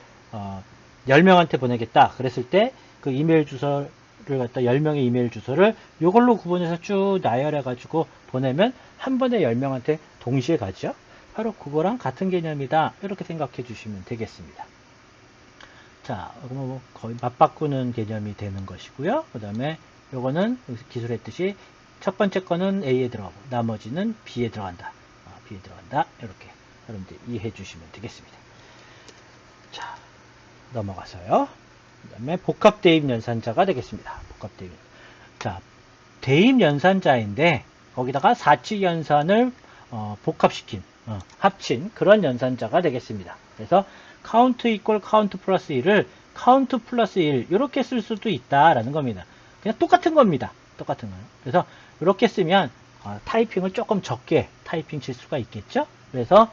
10명한테 보내겠다 그랬을 때 그 이메일 주소를 갖다 10명의 이메일 주소를 이걸로 구분해서 쭉 나열해 가지고 보내면 한 번에 10명한테 동시에 가죠. 바로 그거랑 같은 개념이다, 이렇게 생각해 주시면 되겠습니다. 자, 거의 맞바꾸는 개념이 되는 것이고요. 그 다음에 요거는 기술했듯이 첫 번째 거는 A에 들어가고 나머지는 B에 들어간다. B에 들어간다. 이렇게 여러분들 이해해 주시면 되겠습니다. 자, 넘어가서요. 그 다음에 복합 대입 연산자가 되겠습니다. 복합 대입. 자, 대입 연산자인데 거기다가 사치 연산을 복합시킨, 합친 그런 연산자가 되겠습니다. 그래서 카운트 이꼴 카운트 플러스 1을 카운트 플러스 1 이렇게 쓸 수도 있다라는 겁니다. 그냥 똑같은 겁니다. 똑같은 거예요. 그래서 이렇게 쓰면 타이핑을 조금 적게 타이핑 칠 수가 있겠죠. 그래서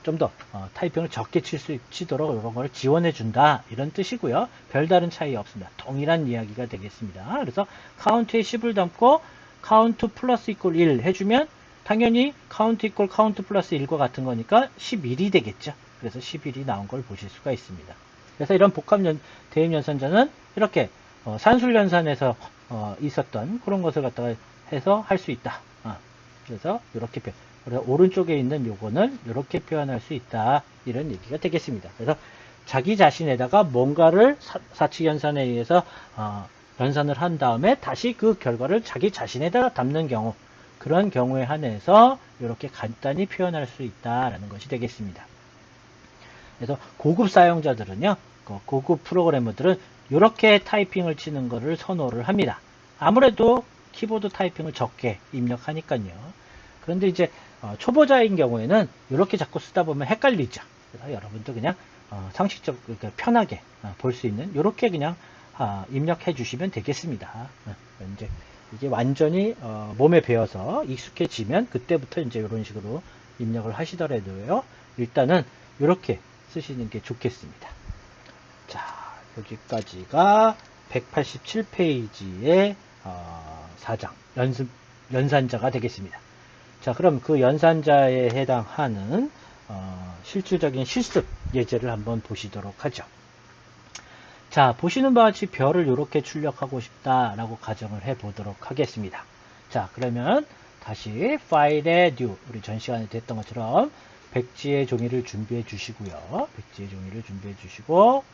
좀 더 타이핑을 적게 칠 수 치도록 이런 걸 지원해 준다 이런 뜻이고요. 별다른 차이 없습니다. 동일한 이야기가 되겠습니다. 그래서 카운트에 10을 담고 카운트 플러스 이퀄 1 해주면 당연히 카운트 이퀄 카운트 플러스 1과 같은 거니까 11이 되겠죠. 그래서 11이 나온 걸 보실 수가 있습니다. 그래서 이런 복합 대입 연산자는 이렇게 산술 연산에서 있었던 그런 것을 갖다가 해서 할 수 있다. 그래서 이렇게 그래서 오른쪽에 있는 요거는 이렇게 표현할 수 있다. 이런 얘기가 되겠습니다. 그래서 자기 자신에다가 뭔가를 사칙 연산에 의해서 연산을 한 다음에 다시 그 결과를 자기 자신에다가 담는 경우, 그런 경우에 한해서 이렇게 간단히 표현할 수 있다라는 것이 되겠습니다. 그래서 고급 사용자들은요, 고급 프로그래머들은 이렇게 타이핑을 치는 것을 선호를 합니다. 아무래도 키보드 타이핑을 적게 입력하니까요. 그런데 이제 초보자인 경우에는 이렇게 자꾸 쓰다 보면 헷갈리죠. 그래서 여러분도 그냥 상식적, 그러니까 편하게 볼 수 있는 이렇게 그냥 입력해 주시면 되겠습니다. 이제 이게 완전히 몸에 배어서 익숙해지면 그때부터 이제 이런 식으로 입력을 하시더라도요. 일단은 이렇게 쓰시는 게 좋겠습니다. 자, 여기까지가 187페이지의 4장 연산자가 되겠습니다. 자, 그럼 그 연산자에 해당하는 실질적인 실습 예제를 한번 보시도록 하죠. 자, 보시는 바와 같이 별을 이렇게 출력하고 싶다라고 가정을 해 보도록 하겠습니다. 자, 그러면 다시 파일에 new, 우리 전 시간에 됐던 것처럼 백지의 종이를 준비해 주시고요. 백지의 종이를 준비해 주시고,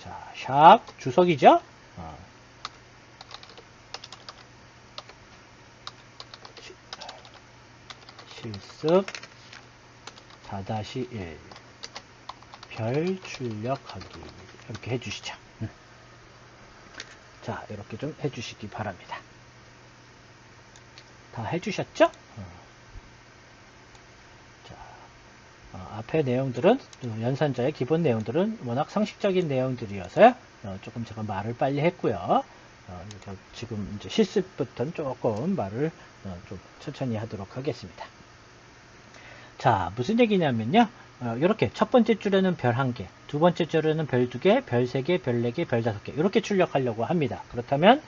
자, 샵 주석이죠? 실습 4-1 별 출력하기 이렇게 해주시죠. 자, 이렇게 좀 해주시기 바랍니다. 다 해주셨죠? 자, 앞에 내용들은 연산자의 기본 내용들은 워낙 상식적인 내용들이어서요. 조금 제가 말을 빨리 했고요. 지금 이제 실습부터는 조금 말을 좀 천천히 하도록 하겠습니다. 자, 무슨 얘기냐면요. 이렇게 첫 번째 줄에는 별 1개, 두 번째 줄에는 별 2개, 별 3개, 별 4개, 별 5개 이렇게 출력하려고 합니다. 그렇다면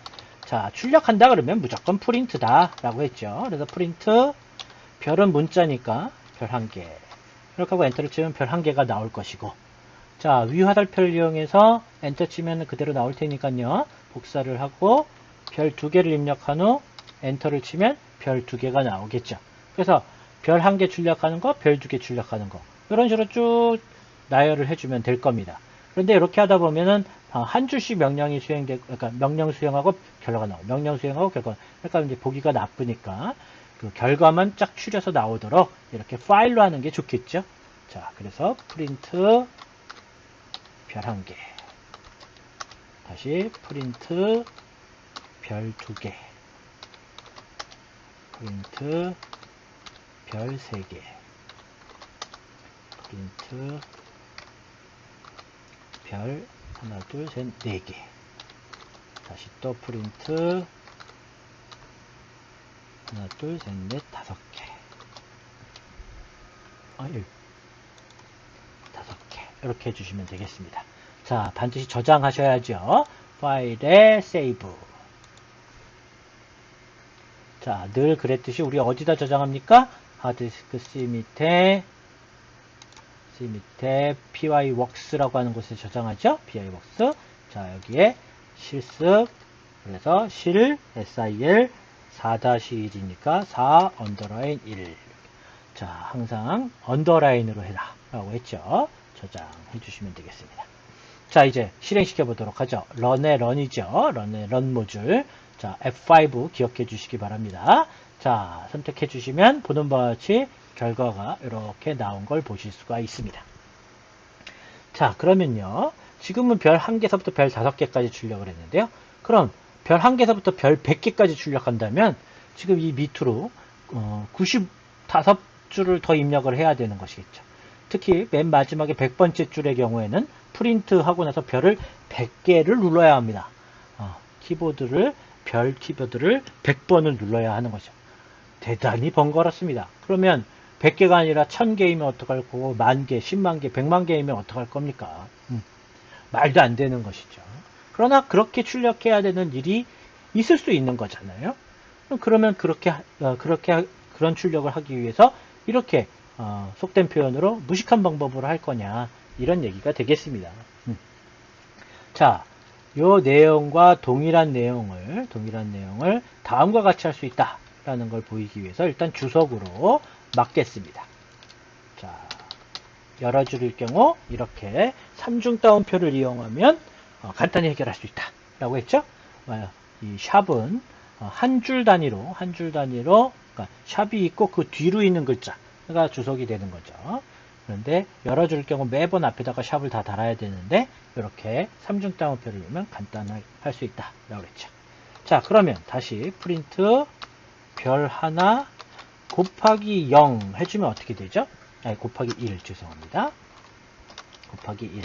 자, 출력한다 그러면 무조건 프린트다 라고 했죠. 그래서 프린트 별은 문자니까 별 1개 이렇게 하고 엔터를 치면 별 1개가 나올 것이고, 자, 위 화살표를 이용해서 엔터 치면 그대로 나올 테니까요. 복사를 하고 별 2개를 입력한 후 엔터를 치면 별 2개가 나오겠죠. 그래서 별 1개 출력하는 거, 별 2개 출력하는 거 이런 식으로 쭉 나열을 해주면 될 겁니다. 그런데 이렇게 하다 보면은 한 줄씩 명령이 수행되고, 그러니까 명령 수행하고 결과가 나오고, 명령 수행하고 결과, 그러니까 이제 보기가 나쁘니까 그 결과만 쫙 추려서 나오도록 이렇게 파일로 하는 게 좋겠죠. 자, 그래서 프린트 별 1개, 다시 프린트 별 2개, 프린트 별 3개, 프린트 별 하나, 둘, 셋, 4개. 다시 또 프린트 하나, 둘, 셋, 넷, 5개. 5개. 이렇게 해주시면 되겠습니다. 자, 반드시 저장하셔야죠. 파일에 세이브. 자, 늘 그랬듯이 우리 어디다 저장합니까? 하드디스크 C 밑에 pyworks라고 하는 곳에 저장하죠. pyworks. 자, 여기에 실습, 그래서 실 SIL 4-1이니까 4 언더라인 1. 자, 항상 언더라인으로 해라 라고 했죠. 저장해 주시면 되겠습니다. 자, 이제 실행시켜 보도록 하죠. 런의 런이죠. 런의 런 모듈. 자, F5 기억해 주시기 바랍니다. 자, 선택해 주시면 보는 바와 같이 결과가 이렇게 나온 걸 보실 수가 있습니다. 자, 그러면요. 지금은 별 1개서부터 별 5개까지 출력을 했는데요. 그럼 별 1개서부터 별 100개까지 출력한다면 지금 이 밑으로 95줄을 더 입력을 해야 되는 것이겠죠. 특히 맨 마지막에 100번째 줄의 경우에는 프린트 하고 나서 별을 100개를 눌러야 합니다. 별 키보드를 100번을 눌러야 하는 거죠. 대단히 번거롭습니다. 그러면 100개가 아니라 1000개이면 어떡할 거고, 10,000개, 100,000개, 100만 개이면 어떡할 겁니까? 말도 안 되는 것이죠. 그러나 그렇게 출력해야 되는 일이 있을 수 있는 거잖아요. 그러면 그런 출력을 하기 위해서 이렇게 속된 표현으로 무식한 방법으로 할 거냐, 이런 얘기가 되겠습니다. 자, 요 내용과 동일한 내용을 다음과 같이 할 수 있다라는 걸 보이기 위해서 일단 주석으로 막겠습니다. 자, 열어줄 경우 이렇게 3중 따옴표를 이용하면 간단히 해결할 수 있다 라고 했죠. 이 샵은 한 줄 단위로 그러니까 샵이 있고 그 뒤로 있는 글자가 주석이 되는 거죠. 그런데 열어줄 경우 매번 앞에다가 샵을 다 달아야 되는데 이렇게 3중 따옴표를 넣으면 간단하게 할 수 있다 라고 했죠. 자, 그러면 다시 프린트 별 하나 곱하기 0 해주면 어떻게 되죠? 아니, 곱하기 1 죄송합니다. 곱하기 1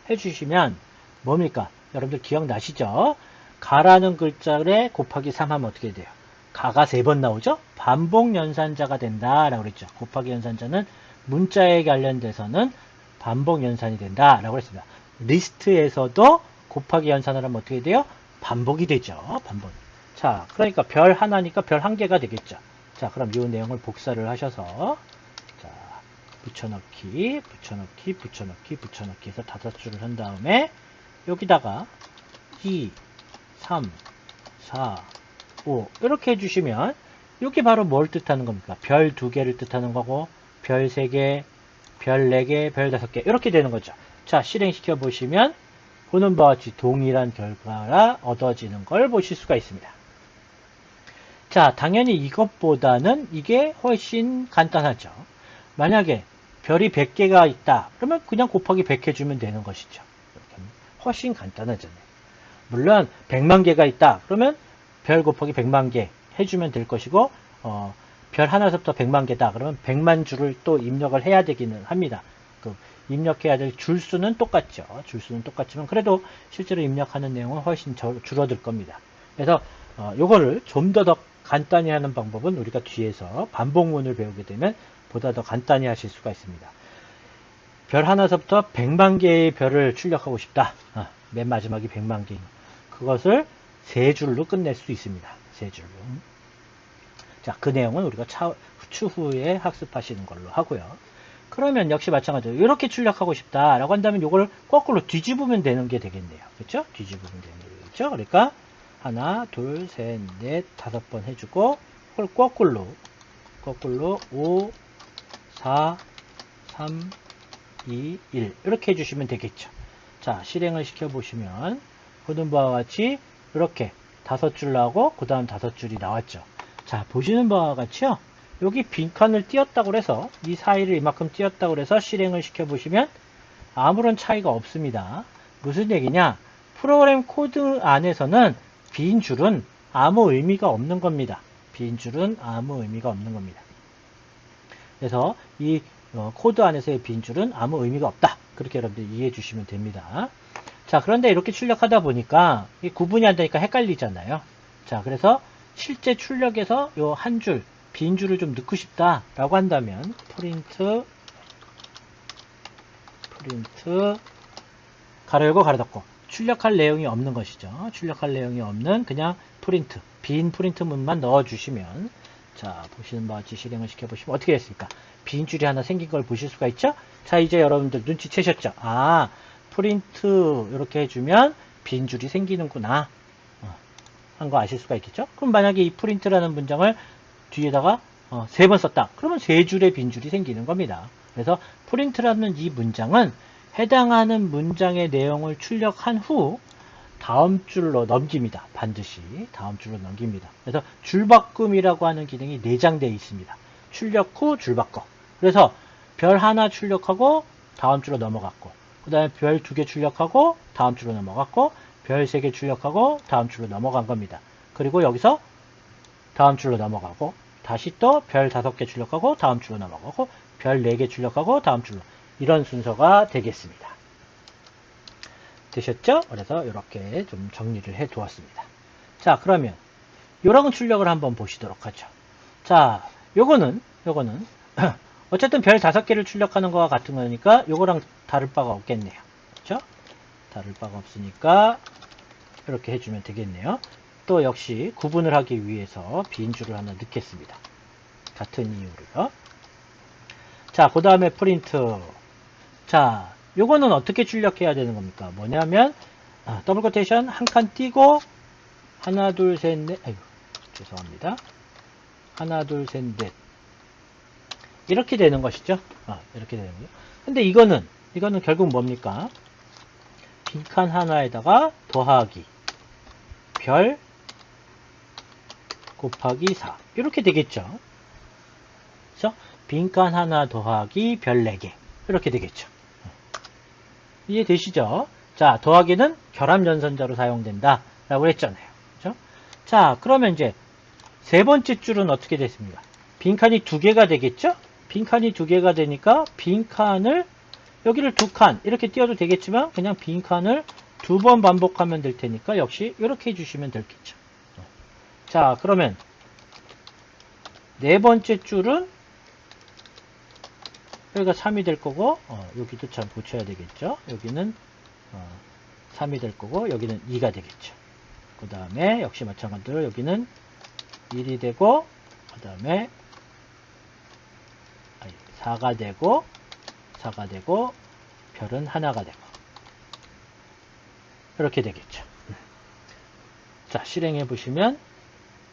해주시면 뭡니까? 여러분들 기억나시죠? 가라는 글자에 곱하기 3 하면 어떻게 돼요? 가가 3번 나오죠? 반복 연산자가 된다라고 그랬죠. 곱하기 연산자는 문자에 관련돼서는 반복 연산이 된다라고 했습니다. 리스트에서도 곱하기 연산을 하면 어떻게 돼요? 반복이 되죠. 반복. 자, 그러니까 별 하나니까 별 한 개가 되겠죠. 자, 그럼 이 내용을 복사를 하셔서 자, 붙여넣기 해서 5줄을 한 다음에 여기다가 2, 3, 4, 5 이렇게 해주시면 이게 바로 뭘 뜻하는 겁니까? 별 2개를 뜻하는 거고 별 3개, 별 4개, 별 5개 이렇게 되는 거죠. 자, 실행시켜 보시면 보는 바와 같이 동일한 결과가 얻어지는 걸 보실 수가 있습니다. 자, 당연히 이것보다는 이게 훨씬 간단하죠. 만약에 별이 100개가 있다. 그러면 그냥 곱하기 100 해주면 되는 것이죠. 훨씬 간단하잖아요. 물론 100만 개가 있다. 그러면 별 곱하기 100만 개 해주면 될 것이고 별 하나서부터 100만 개다. 그러면 100만 줄을 또 입력을 해야 되기는 합니다. 그 입력해야 될 줄수는 똑같죠. 줄수는 똑같지만 그래도 실제로 입력하는 내용은 훨씬 줄어들 겁니다. 그래서 요거를 좀 더 간단히 하는 방법은 우리가 뒤에서 반복문을 배우게 되면 보다 더 간단히 하실 수가 있습니다. 별 하나서부터 100만 개의 별을 출력하고 싶다. 맨 마지막이 100만 개. 그것을 3줄로 끝낼 수 있습니다. 3줄로. 자, 그 내용은 우리가 추후에 학습하시는 걸로 하고요. 그러면 역시 마찬가지로 이렇게 출력하고 싶다라고 한다면 이걸 거꾸로 뒤집으면 되는 게 되겠네요. 그렇죠? 뒤집으면 되는 게 되겠죠? 그러니까 하나, 둘, 셋, 넷, 5번 해주고 그걸 거꾸로 5, 4, 3, 2, 1 이렇게 해주시면 되겠죠. 자, 실행을 시켜보시면 보는 바와 같이 이렇게 5줄 나오고 그 다음 5줄이 나왔죠. 자, 보시는 바와 같이요. 여기 빈칸을 띄었다고 해서 이 사이를 이만큼 띄었다고 해서 실행을 시켜보시면 아무런 차이가 없습니다. 무슨 얘기냐? 프로그램 코드 안에서는 빈 줄은 아무 의미가 없는 겁니다. 빈 줄은 아무 의미가 없는 겁니다. 그래서 이 코드 안에서의 빈 줄은 아무 의미가 없다. 그렇게 여러분들 이해해 주시면 됩니다. 자, 그런데 이렇게 출력하다 보니까 구분이 안 되니까 헷갈리잖아요. 자, 그래서 실제 출력에서 요 한 줄, 빈 줄을 좀 넣고 싶다라고 한다면 프린트 가로 열고 가로 닫고 출력할 내용이 없는 것이죠. 출력할 내용이 없는 그냥 빈 프린트문만 넣어주시면 자, 보시는 바와 같이 실행을 시켜보시면 어떻게 됐습니까? 빈 줄이 하나 생긴 걸 보실 수가 있죠? 자, 이제 여러분들 눈치채셨죠? 아, 프린트 이렇게 해주면 빈 줄이 생기는구나 한 거 아실 수가 있겠죠? 그럼 만약에 이 프린트라는 문장을 뒤에다가 3번 썼다. 그러면 3줄의 빈 줄이 생기는 겁니다. 그래서 프린트라는 이 문장은 해당하는 문장의 내용을 출력한 후 다음 줄로 넘깁니다. 반드시 다음 줄로 넘깁니다. 그래서 줄바꿈이라고 하는 기능이 내장되어 있습니다. 출력 후 줄바꿈. 그래서 별 하나 출력하고 다음 줄로 넘어갔고 그 다음에 별 2개 출력하고 다음 줄로 넘어갔고 별 3개 출력하고 다음 줄로 넘어간 겁니다. 그리고 여기서 다음 줄로 넘어가고 다시 또 별 5개 출력하고 다음 줄로 넘어가고 별 4개 출력하고 다음 줄로 이런 순서가 되겠습니다. 되셨죠? 그래서 이렇게 좀 정리를 해 두었습니다. 자, 그러면 요런 출력을 한번 보시도록 하죠. 자, 요거는 어쨌든 별 5개를 출력하는 거와 같은 거니까 요거랑 다를 바가 없겠네요. 그렇죠? 다를 바가 없으니까 이렇게 해주면 되겠네요. 또 역시 구분을 하기 위해서 빈 줄을 하나 넣겠습니다. 같은 이유로요. 자, 그 다음에 프린트. 자, 요거는 어떻게 출력해야 되는 겁니까? 뭐냐면 더블 코테이션 한 칸 띄고 하나 둘 셋 넷 아이고 죄송합니다. 하나 둘 셋 넷 이렇게 되는 것이죠. 이렇게 되는 거죠. 근데 이거는 결국 뭡니까? 빈칸 하나에다가 더하기 별 곱하기 4 이렇게 되겠죠. 그렇죠? 빈칸 하나 더하기 별 4개 이렇게 되겠죠. 이해되시죠? 자, 더하기는 결합연산자로 사용된다 라고 했잖아요. 그렇죠? 자, 그러면 이제 세 번째 줄은 어떻게 됐습니까? 빈칸이 2개가 되겠죠? 빈칸이 2개가 되니까 빈칸을 여기를 2칸 이렇게 띄워도 되겠지만 그냥 빈칸을 2번 반복하면 될 테니까 역시 이렇게 해주시면 되겠죠. 자, 그러면 네 번째 줄은 여기가 3이 될 거고 여기도 참 고쳐야 되겠죠. 여기는 3이 될 거고 여기는 2가 되겠죠. 그 다음에 역시 마찬가지로 여기는 1이 되고 그 다음에 4가 되고 별은 하나가 되고 이렇게 되겠죠. 자, 실행해 보시면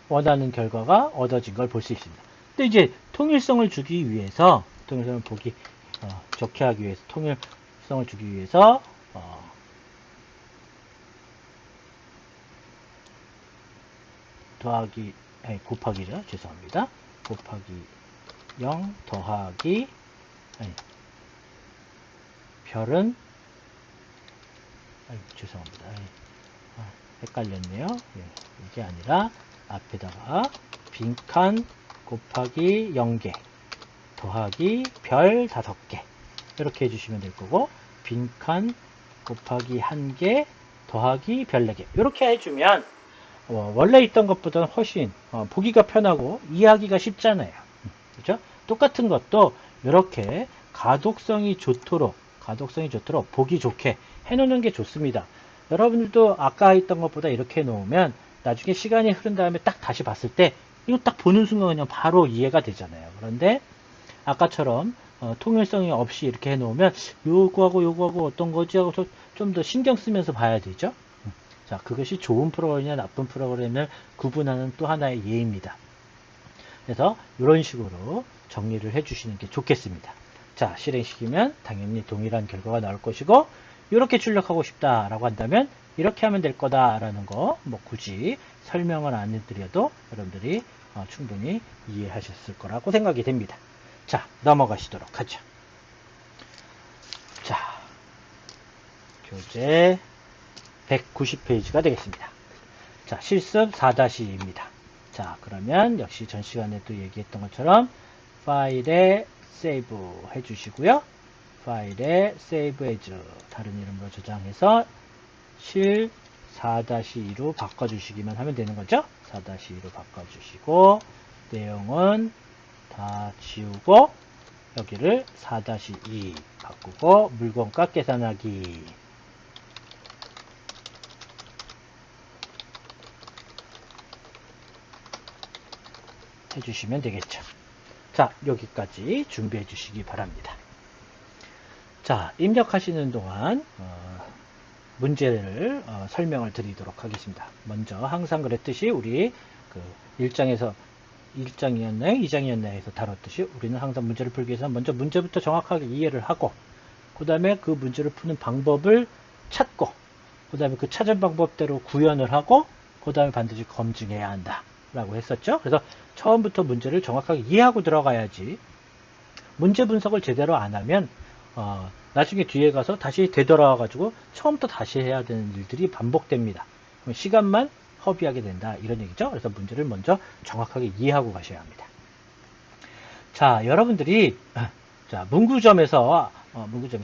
원하는 결과가 얻어진 걸 볼 수 있습니다. 근데 이제 통일성을 주기 위해서 통일성을 보기 좋게 하기 위해서 통일성을 주기 위해서 곱하기죠. 죄송합니다. 곱하기 0 더하기 별은 죄송합니다. 헷갈렸네요. 이게 아니라 앞에다가 빈칸 곱하기 0개 더하기 별 5개 이렇게 해주시면 될 거고 빈칸 곱하기 1개 더하기 별 4개 이렇게 해주면 원래 있던 것보다는 훨씬 보기가 편하고 이해하기가 쉽잖아요. 그렇죠? 똑같은 것도 이렇게 가독성이 좋도록 보기 좋게 해놓는 게 좋습니다. 여러분들도 아까 했던 것보다 이렇게 해놓으면 나중에 시간이 흐른 다음에 딱 다시 봤을 때 이거 딱 보는 순간 그냥 바로 이해가 되잖아요. 그런데 아까처럼 통일성이 없이 이렇게 해놓으면 요거하고 어떤 거지 하고 좀 더 신경 쓰면서 봐야 되죠. 자, 그것이 좋은 프로그램이냐 나쁜 프로그램을 구분하는 또 하나의 예입니다. 그래서 이런 식으로 정리를 해주시는 게 좋겠습니다. 자, 실행시키면 당연히 동일한 결과가 나올 것이고 이렇게 출력하고 싶다라고 한다면 이렇게 하면 될 거다라는 거 뭐 굳이 설명을 안 해드려도 여러분들이 충분히 이해하셨을 거라고 생각이 됩니다. 자, 넘어가시도록 하죠. 자, 교재 190페이지가 되겠습니다. 자, 실습 4-2입니다. 자, 그러면 역시 전 시간에도 얘기했던 것처럼 파일에 세이브 해주시고요. 파일에 save as 다른 이름으로 저장해서 실 4-2로 바꿔주시기만 하면 되는 거죠. 4-2로 바꿔주시고 내용은 다 지우고 여기를 4-2 바꾸고 물건값 계산하기 해주시면 되겠죠. 자, 여기까지 준비해 주시기 바랍니다. 자, 입력하시는 동안 문제를 설명을 드리도록 하겠습니다. 먼저 항상 그랬듯이 우리 그 1장이었나요? 2장이었나요? 해서 다뤘듯이 우리는 항상 문제를 풀기 위해서 먼저 문제부터 정확하게 이해를 하고 그 다음에 그 문제를 푸는 방법을 찾고 그 다음에 그 찾은 방법대로 구현을 하고 그 다음에 반드시 검증해야 한다 라고 했었죠. 그래서 처음부터 문제를 정확하게 이해하고 들어가야지 문제 분석을 제대로 안 하면 나중에 뒤에 가서 다시 되돌아와 가지고 처음부터 다시 해야 되는 일들이 반복됩니다. 그럼 시간만 허비하게 된다 이런 얘기죠. 그래서 문제를 먼저 정확하게 이해하고 가셔야 합니다. 자, 여러분들이 문구점에서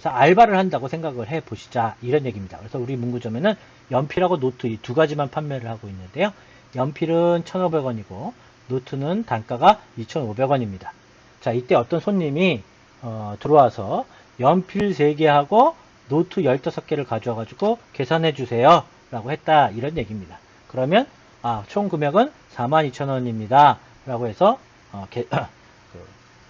알바를 한다고 생각을 해 보시자 이런 얘기입니다. 그래서 우리 문구점에는 연필하고 노트 이 두 가지만 판매를 하고 있는데요. 연필은 1,500원이고 노트는 단가가 2,500원입니다. 자, 이때 어떤 손님이 들어와서 연필 3개하고 노트 15개를 가져와가지고 계산해 주세요 라고 했다, 이런 얘기입니다. 그러면 총 금액은 42,000원입니다 라고 해서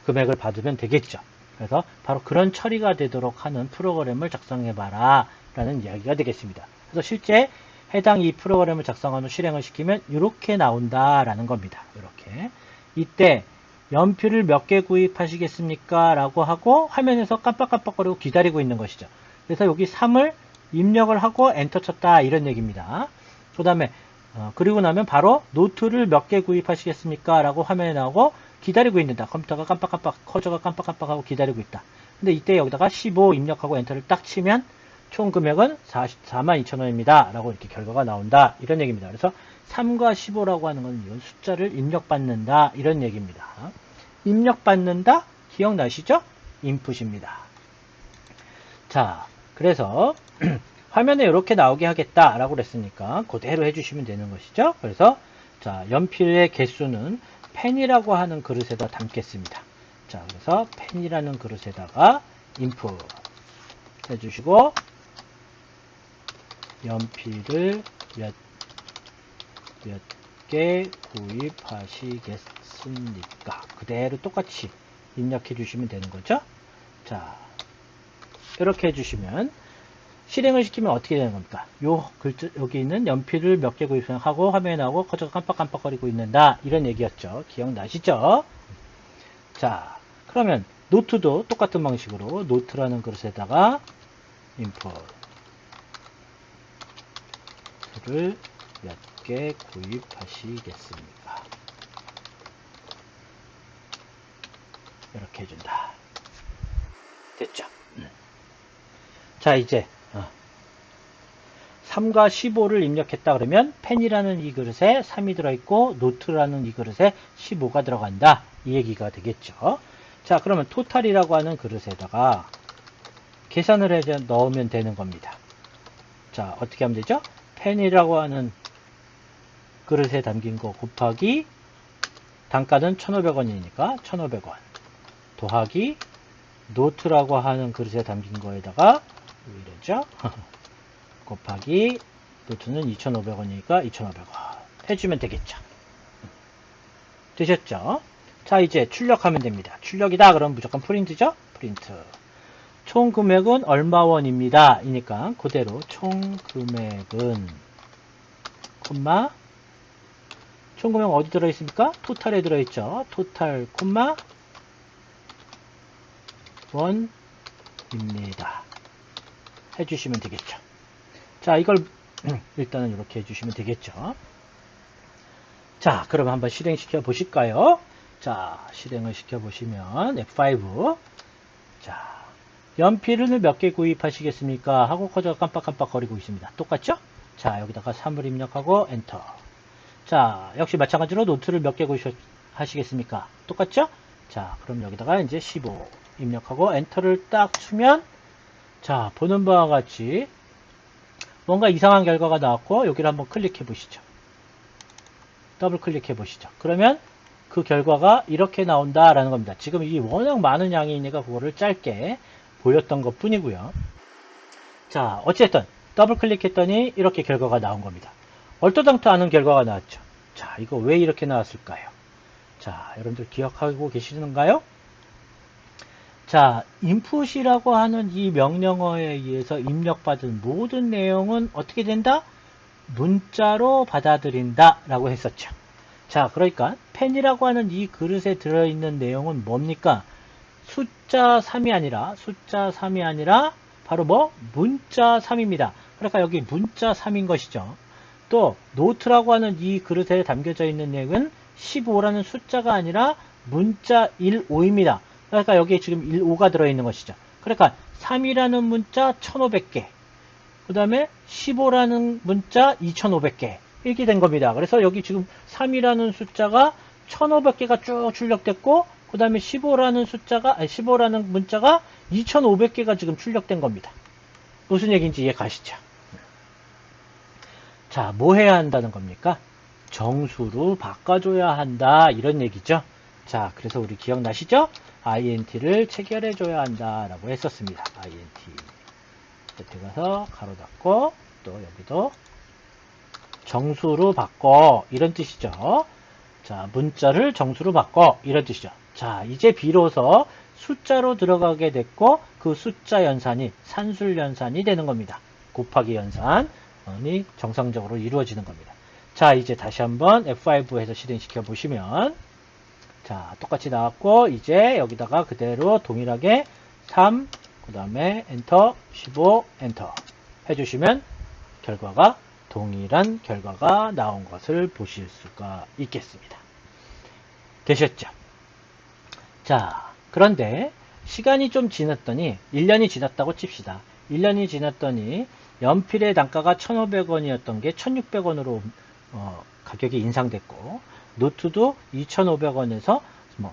금액을 받으면 되겠죠. 그래서 바로 그런 처리가 되도록 하는 프로그램을 작성해 봐라 라는 이야기가 되겠습니다. 그래서 실제 해당 이 프로그램을 작성한 후 실행을 시키면 이렇게 나온다 라는 겁니다. 이렇게. 이때 연필을 몇 개 구입하시겠습니까? 라고 하고 화면에서 깜빡깜빡거리고 기다리고 있는 것이죠. 그래서 여기 3을 입력을 하고 엔터 쳤다, 이런 얘기입니다. 그 다음에 그리고 나면 바로 노트를 몇 개 구입하시겠습니까? 라고 화면에 나오고 기다리고 있는다. 컴퓨터가 깜빡깜빡, 커저가 깜빡깜빡하고 기다리고 있다. 근데 이때 여기다가 15 입력하고 엔터를 딱 치면 총 금액은 42,000원입니다. 라고 이렇게 결과가 나온다, 이런 얘기입니다. 그래서 3과 15라고 하는 건 이건 숫자를 입력받는다, 이런 얘기입니다. 입력받는다, 기억나시죠? 인풋입니다. 자, 그래서 화면에 이렇게 나오게 하겠다라고 그랬으니까 그대로 해주시면 되는 것이죠. 그래서 자, 연필의 개수는 펜이라고 하는 그릇에다 담겠습니다. 자, 그래서 펜이라는 그릇에다가 인풋 해주시고 연필을 몇 개 구입하시겠습니까? 그대로 똑같이 입력해 주시면 되는 거죠. 자, 이렇게 해주시면 실행을 시키면 어떻게 되는 겁니까? 여기 있는 연필을 몇 개 구입하고 화면에 나오고 커저가 깜빡깜빡거리고 있는다, 이런 얘기였죠. 기억나시죠? 자, 그러면 노트도 똑같은 방식으로 노트라는 그릇에다가 인풋을 몇 개 구입하시겠습니까? 이렇게 해준다. 됐죠? 자, 이제 3과 15를 입력했다 그러면 펜이라는 이 그릇에 3이 들어있고 노트라는 이 그릇에 15가 들어간다, 이 얘기가 되겠죠. 자, 그러면 토탈이라고 하는 그릇에다가 계산을 해서 넣으면 되는 겁니다. 자, 어떻게 하면 되죠? 펜이라고 하는 그릇에 담긴 거 곱하기 단가는 1,500원이니까 1,500원 더하기 노트라고 하는 그릇에 담긴 거에다가 이러죠? 곱하기 노트는 2,500원이니까 2,500원 해주면 되겠죠. 되셨죠? 자, 이제 출력하면 됩니다. 출력이다 그러면 무조건 프린트죠? 프린트. 총 금액은 얼마원입니다. 이니까 그대로 총 금액은 콤마 총 금액 어디 들어있습니까? 토탈에 들어있죠. 토탈 콤마 원입니다. 해주시면 되겠죠. 자, 이걸 일단은 이렇게 해주시면 되겠죠. 자, 그럼 한번 실행시켜 보실까요? 자, 실행을 시켜 보시면 F5. 자, 연필을 몇 개 구입하시겠습니까? 하고 커저가 깜빡깜빡거리고 있습니다. 똑같죠? 자, 여기다가 3을 입력하고 엔터. 자, 역시 마찬가지로 노트를 몇 개 구입하시겠습니까? 똑같죠? 자, 그럼 여기다가 이제 15 입력하고 엔터를 딱 치면 자, 보는 바와 같이 뭔가 이상한 결과가 나왔고 여기를 한번 클릭해 보시죠. 더블 클릭해 보시죠. 그러면 그 결과가 이렇게 나온다라는 겁니다. 지금 이 워낙 많은 양이니까 그거를 짧게 보였던 것 뿐이고요. 자, 어쨌든 더블 클릭했더니 이렇게 결과가 나온 겁니다. 얼토당토 않은 결과가 나왔죠. 자, 이거 왜 이렇게 나왔을까요? 자, 여러분들 기억하고 계시는가요? 자, input이라고 하는 이 명령어에 의해서 입력받은 모든 내용은 어떻게 된다? 문자로 받아들인다 라고 했었죠. 자, 그러니까 펜이라고 하는 이 그릇에 들어있는 내용은 뭡니까? 숫자 3이 아니라 바로 뭐? 문자 3입니다. 그러니까 여기 문자 3인 것이죠. 또 노트라고 하는 이 그릇에 담겨져 있는 내용은 15라는 숫자가 아니라 문자 15입니다. 그러니까 여기에 지금 15가 들어있는 것이죠. 그러니까 3이라는 문자 1500개, 그 다음에 15라는 문자 2500개, 이렇게 된 겁니다. 그래서 여기 지금 3이라는 숫자가 1500개가 쭉 출력됐고, 그 다음에 15라는 문자가 2500개가 지금 출력된 겁니다. 무슨 얘기인지 이해 가시죠? 자, 뭐 해야 한다는 겁니까? 정수로 바꿔줘야 한다, 이런 얘기죠. 자, 그래서 우리 기억나시죠? int를 체결해 줘야 한다 라고 했었습니다. int 들어가서 가로 닫고 또 여기도 정수로 바꿔 이런 뜻이죠. 자, 문자를 정수로 바꿔 이런 뜻이죠. 자, 이제 비로소 숫자로 들어가게 됐고 그 숫자 연산이 산술 연산이 되는 겁니다. 곱하기 연산이 정상적으로 이루어지는 겁니다. 자, 이제 다시 한번 F5에서 실행시켜 보시면 자, 똑같이 나왔고 이제 여기다가 그대로 동일하게 3, 그 다음에 엔터, 15, 엔터 해주시면 결과가 동일한 결과가 나온 것을 보실 수가 있겠습니다. 되셨죠? 자, 그런데 시간이 좀 지났더니 1년이 지났다고 칩시다. 1년이 지났더니 연필의 단가가 1,500원이었던 게 1,600원으로 가격이 인상됐고 노트도 2,500원에서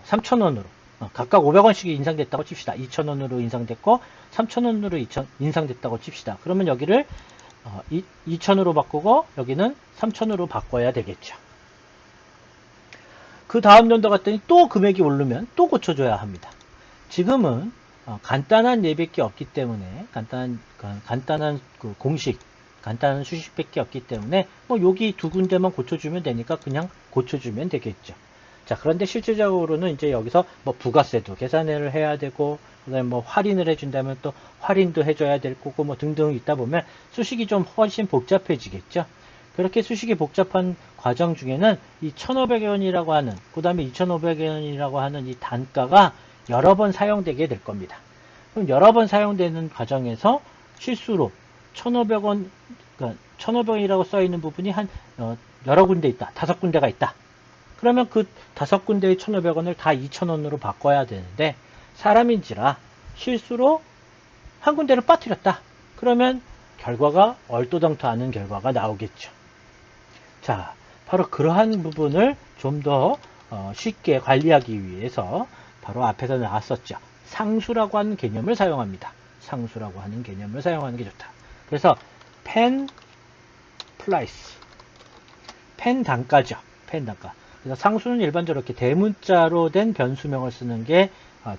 3,000원으로 각각 500원씩 인상됐다고 칩시다. 2,000원으로 인상됐고 3,000원으로 인상됐다고 칩시다. 그러면 여기를 2,000으로 바꾸고 여기는 3,000으로 바꿔야 되겠죠. 그 다음 연도 갔더니 또 금액이 오르면 또 고쳐줘야 합니다. 지금은 간단한 예밖에 없기 때문에 간단한 그 공식, 간단한 수식밖에 없기 때문에 뭐 여기 두 군데만 고쳐주면 되니까 그냥 고쳐주면 되겠죠. 자, 그런데 실질적으로는 이제 여기서 뭐 부가세도 계산을 해야 되고 그다음에 뭐 할인을 해준다면 또 할인도 해줘야 될 거고 뭐 등등 있다 보면 수식이 좀 훨씬 복잡해지겠죠. 그렇게 수식이 복잡한 과정 중에는 이 1,500원이라고 하는 그 다음에 2,500원이라고 하는 이 단가가 여러 번 사용되게 될 겁니다. 그럼 여러 번 사용되는 과정에서 실수로 1,500원, 그러니까 1,500원이라고 써 있는 부분이 한 여러 군데 있다. 5군데가 있다. 그러면 그 5군데의 1,500원을 다 2,000원으로 바꿔야 되는데 사람인지라 실수로 한 군데를 빠뜨렸다. 그러면 결과가 얼토당토 않은 결과가 나오겠죠. 자, 바로 그러한 부분을 좀 더 쉽게 관리하기 위해서 바로 앞에서 나왔었죠. 상수라고 하는 개념을 사용합니다. 상수라고 하는 개념을 사용하는 게 좋다. 그래서 펜 플라이스, 펜 단가죠. 펜 단가. 그래서 상수는 일반적으로 이렇게 대문자로 된 변수명을 쓰는 게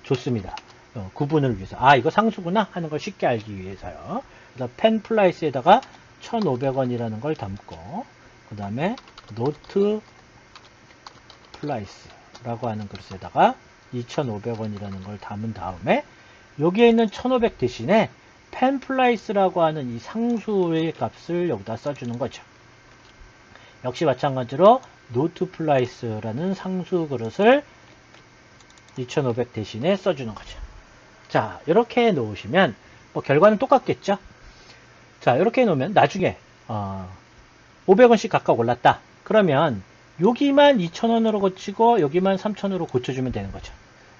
좋습니다. 구분을 위해서. 아, 이거 상수구나 하는 걸 쉽게 알기 위해서요. 그래서 펜 플라이스에다가 1,500원이라는 걸 담고 그 다음에 노트 플라이스라고 하는 그릇에다가 2,500원이라는 걸 담은 다음에 여기에 있는 1,500 대신에 펜 플라이스라고 하는 이 상수의 값을 여기다 써주는 거죠. 역시 마찬가지로 노트 플라이스라는 상수 그릇을 2,500 대신에 써주는 거죠. 자, 이렇게 해 놓으시면 뭐 결과는 똑같겠죠. 자, 이렇게 해 놓으면 나중에 500원씩 각각 올랐다. 그러면 여기만 2,000원으로 고치고 여기만 3,000원으로 고쳐주면 되는 거죠.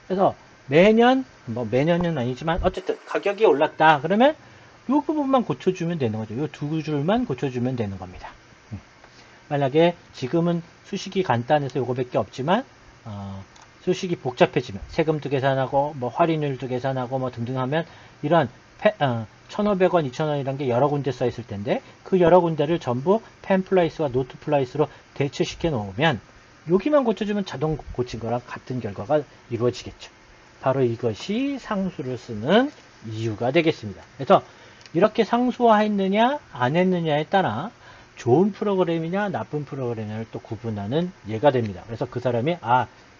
그래서 매년, 뭐 매년은 아니지만 어쨌든 가격이 올랐다. 그러면 이 부분만 고쳐주면 되는 거죠. 이 두 줄만 고쳐주면 되는 겁니다. 만약에 지금은 수식이 간단해서 요거밖에 없지만 수식이 복잡해지면 세금도 계산하고 뭐 할인율도 계산하고 뭐 등등 하면 이런 1,500원, 2,000원이라는 게 여러 군데 써 있을 텐데 그 여러 군데를 전부 펜 플라이스와 노트 플라이스로 대체시켜 놓으면 여기만 고쳐주면 자동 고친 거랑 같은 결과가 이루어지겠죠. 바로 이것이 상수를 쓰는 이유가 되겠습니다. 그래서 이렇게 상수화했느냐 안 했느냐에 따라 좋은 프로그램이냐 나쁜 프로그램을 또 구분하는 예가 됩니다. 그래서 그 사람이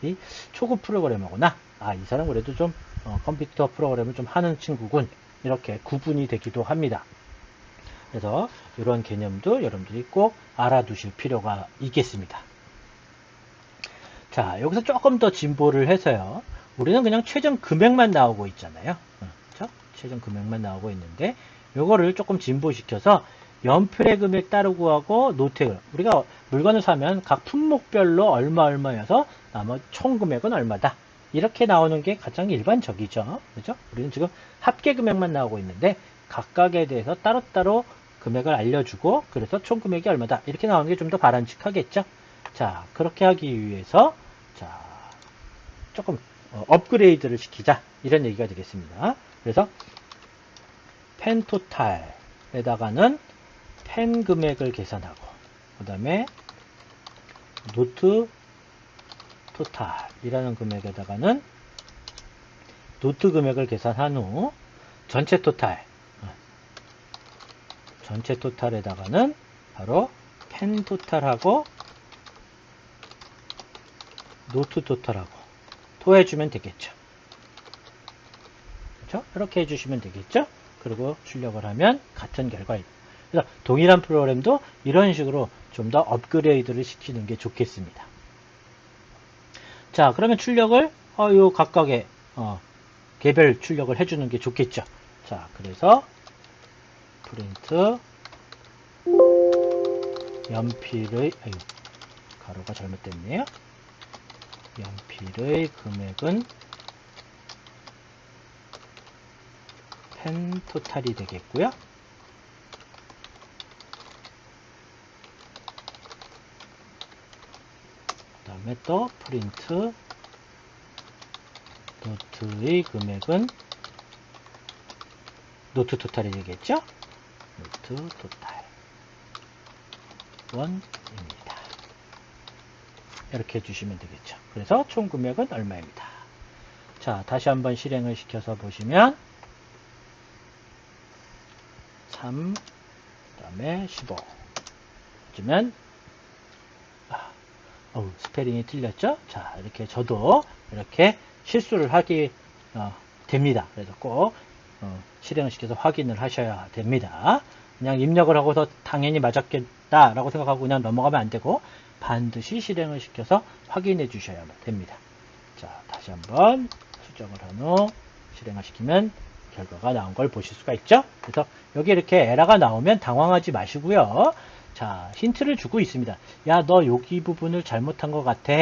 이 초급 프로그래머구나. 이 사람 그래도 좀 컴퓨터 프로그램을 좀 하는 친구군. 이렇게 구분이 되기도 합니다. 그래서 이런 개념도 여러분들이 꼭 알아두실 필요가 있겠습니다. 자, 여기서 조금 더 진보를 해서요. 우리는 그냥 최종 금액만 나오고 있잖아요. 그렇죠? 최종 금액만 나오고 있는데 요거를 조금 진보시켜서 연필의 금액 따로 구하고 노트액을 우리가 물건을 사면 각 품목별로 얼마여서 총 금액은 얼마다 이렇게 나오는 게 가장 일반적이죠. 그죠? 우리는 지금 합계 금액만 나오고 있는데 각각에 대해서 따로따로 금액을 알려주고 그래서 총 금액이 얼마다 이렇게 나오는 게 좀 더 바람직하겠죠. 자, 그렇게 하기 위해서 자 조금 업그레이드를 시키자 이런 얘기가 되겠습니다. 그래서 펜 토탈에다가는 펜 금액을 계산하고 그 다음에 노트 토탈이라는 금액에다가는 노트 금액을 계산한 후 전체 토탈에다가는 바로 펜 토탈하고 노트 토탈하고 토해주면 되겠죠. 그렇죠? 이렇게 해주시면 되겠죠. 그리고 출력을 하면 같은 결과입니다. 그래서 동일한 프로그램도 이런 식으로 좀 더 업그레이드를 시키는 게 좋겠습니다. 자, 그러면 출력을 요 각각의 개별 출력을 해주는 게 좋겠죠. 자, 그래서 프린트 연필의 가로가 잘못됐네요. 연필의 금액은 펜 토탈이 되겠고요. 그 다음에 또 프린트 노트의 금액은 노트 토탈이 되겠죠? 노트 토탈 1입니다. 이렇게 해주시면 되겠죠. 그래서 총 금액은 얼마입니다. 자, 다시 한번 실행을 시켜서 보시면 3, 그 다음에 15. 요즘엔 스페링이 틀렸죠? 자, 이렇게 저도 이렇게 실수를 하게 됩니다. 그래서 꼭 실행을 시켜서 확인을 하셔야 됩니다. 그냥 입력을 하고서 당연히 맞았겠다라고 생각하고 그냥 넘어가면 안 되고 반드시 실행을 시켜서 확인해 주셔야 됩니다. 자, 다시 한번 수정을 한 후 실행을 시키면 결과가 나온 걸 보실 수가 있죠. 그래서 여기 이렇게 에러가 나오면 당황하지 마시고요. 자, 힌트를 주고 있습니다. 야, 너 여기 부분을 잘못한 것 같아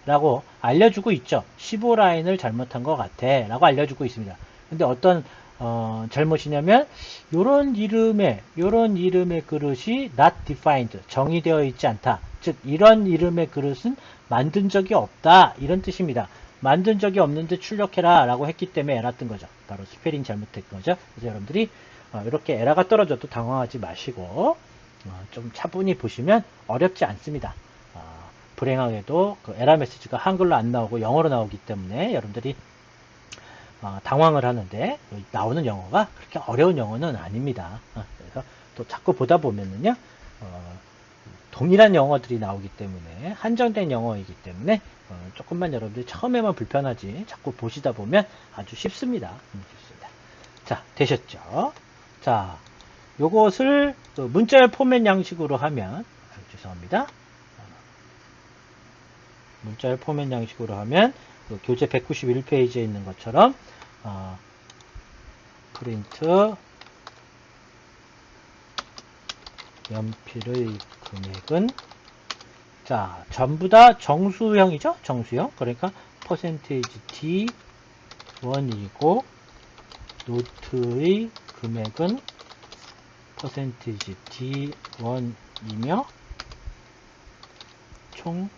라고 알려주고 있죠. 15라인을 잘못한 것 같아 라고 알려주고 있습니다. 근데 어떤 잘못이냐면 요런 이름의 그릇이 not defined, 정의되어 있지 않다. 즉 이런 이름의 그릇은 만든 적이 없다, 이런 뜻입니다. 만든 적이 없는데 출력해라 라고 했기 때문에 에러 뜬 거죠. 바로 스페링 잘못된 거죠. 그래서 여러분들이 이렇게 에러가 떨어져도 당황하지 마시고 좀 차분히 보시면 어렵지 않습니다. 불행하게도 그 에러 메시지가 한글로 안 나오고 영어로 나오기 때문에 여러분들이 당황을 하는데 나오는 영어가 그렇게 어려운 영어는 아닙니다. 그래서 또 자꾸 보다 보면은요 동일한 영어들이 나오기 때문에 한정된 영어이기 때문에 조금만 여러분들이 처음에만 불편하지 자꾸 보시다 보면 아주 쉽습니다. 쉽습니다. 자, 되셨죠? 자, 요것을 문자열 포맷 양식으로 하면 죄송합니다. 문자열 포맷 양식으로 하면 교재 191페이지에 있는 것처럼 프린트 연필의 금액은 자, 전부 다 정수형이죠? 정수형. 그러니까 %D 1이고 노트의 금액은 %D 1이며 총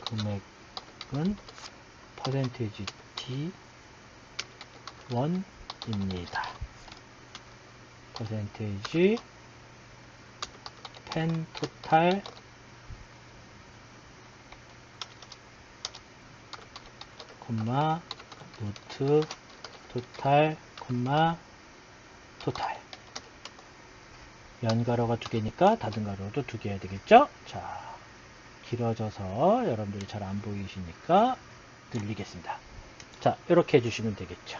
금액은 %D 1입니다. 퍼센테이지 펜 토탈 콤마 노트 토탈 콤마 토탈 연가로가 2개니까 닫은 가로도 2개 해야 되겠죠? 자, 길어져서 여러분들이 잘 안 보이시니까 늘리겠습니다. 자, 이렇게 해주시면 되겠죠.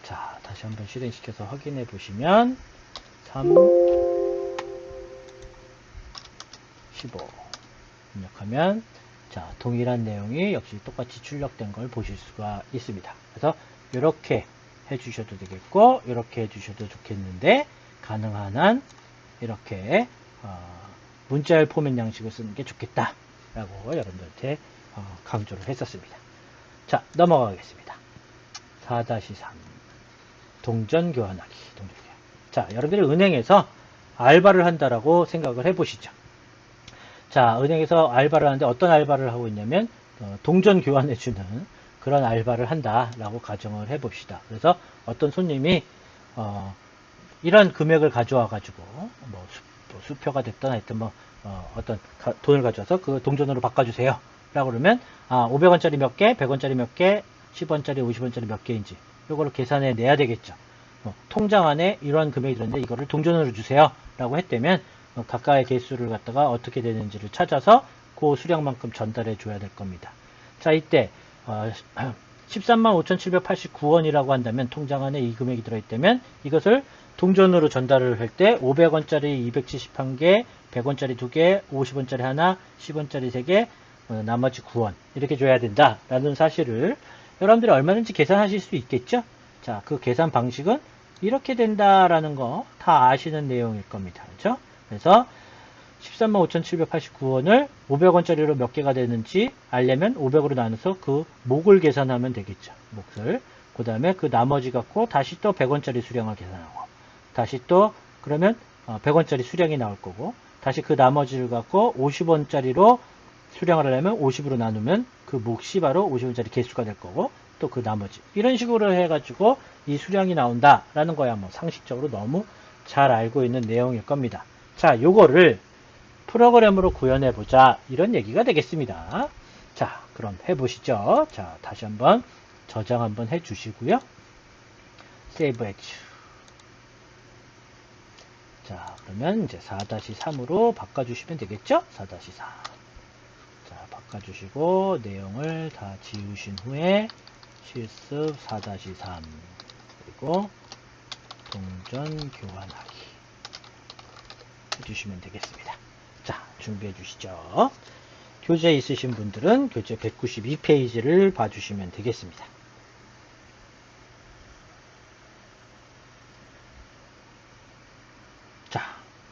자, 다시 한번 실행시켜서 확인해 보시면 3, 15 입력하면 자, 동일한 내용이 역시 똑같이 출력된 걸 보실 수가 있습니다. 그래서 이렇게 해주셔도 되겠고 이렇게 해주셔도 좋겠는데 가능한 한 이렇게 문자열 포맷 양식을 쓰는 게 좋겠다 라고 여러분들한테 강조를 했었습니다. 자, 넘어가겠습니다. 4-3 동전 교환하기. 자, 여러분들이 은행에서 알바를 한다라고 생각을 해보시죠. 자, 은행에서 알바를 하는데 어떤 알바를 하고 있냐면 동전 교환해주는 그런 알바를 한다라고 가정을 해봅시다. 그래서 어떤 손님이 이런 금액을 가져와 가지고 뭐 수표가 됐든 하여튼 뭐 어떤 돈을 가져와서 그 동전으로 바꿔주세요 라고 그러면 500원짜리 몇 개, 100원짜리 몇 개, 10원짜리, 50원짜리 몇 개인지 이거를 계산해 내야 되겠죠. 통장 안에 이러한 금액이 들었는데 이거를 동전으로 주세요 라고 했다면 각각의 개수를 갖다가 어떻게 되는지를 찾아서 그 수량만큼 전달해 줘야 될 겁니다. 자, 이때 135,789원이라고 한다면 통장 안에 이 금액이 들어있다면 이것을 동전으로 전달을 할 때 500원짜리 271개, 100원짜리 2개, 50원짜리 하나, 10원짜리 3개, 나머지 9원 이렇게 줘야 된다라는 사실을 여러분들이 얼마든지 계산하실 수 있겠죠? 자, 그 계산 방식은 이렇게 된다라는 거 다 아시는 내용일 겁니다. 그렇죠? 그래서 135,789원을 500원짜리로 몇 개가 되는지 알려면 500으로 나눠서 그 목을 계산하면 되겠죠. 몫을. 그 다음에 그 나머지 갖고 다시 또 100원짜리 수량을 계산하고 다시 또 그러면 100원짜리 수량이 나올 거고 다시 그 나머지를 갖고 50원짜리로 수량을 하려면 50으로 나누면 그 몫이 바로 50원짜리 개수가 될 거고 또 그 나머지 이런 식으로 해가지고 이 수량이 나온다라는 거야 뭐 상식적으로 너무 잘 알고 있는 내용일 겁니다. 자, 요거를 프로그램으로 구현해보자 이런 얘기가 되겠습니다. 자, 그럼 해보시죠. 자, 다시 한번 저장 한번 해주시고요. 세이브 해주. 자, 그러면 이제 4-3으로 바꿔주시면 되겠죠? 4-4. 자, 바꿔주시고 내용을 다 지우신 후에 실습 4-3 그리고 동전 교환하기 해주시면 되겠습니다. 자, 준비해 주시죠. 교재 있으신 분들은 교재 192페이지를 봐주시면 되겠습니다. 자,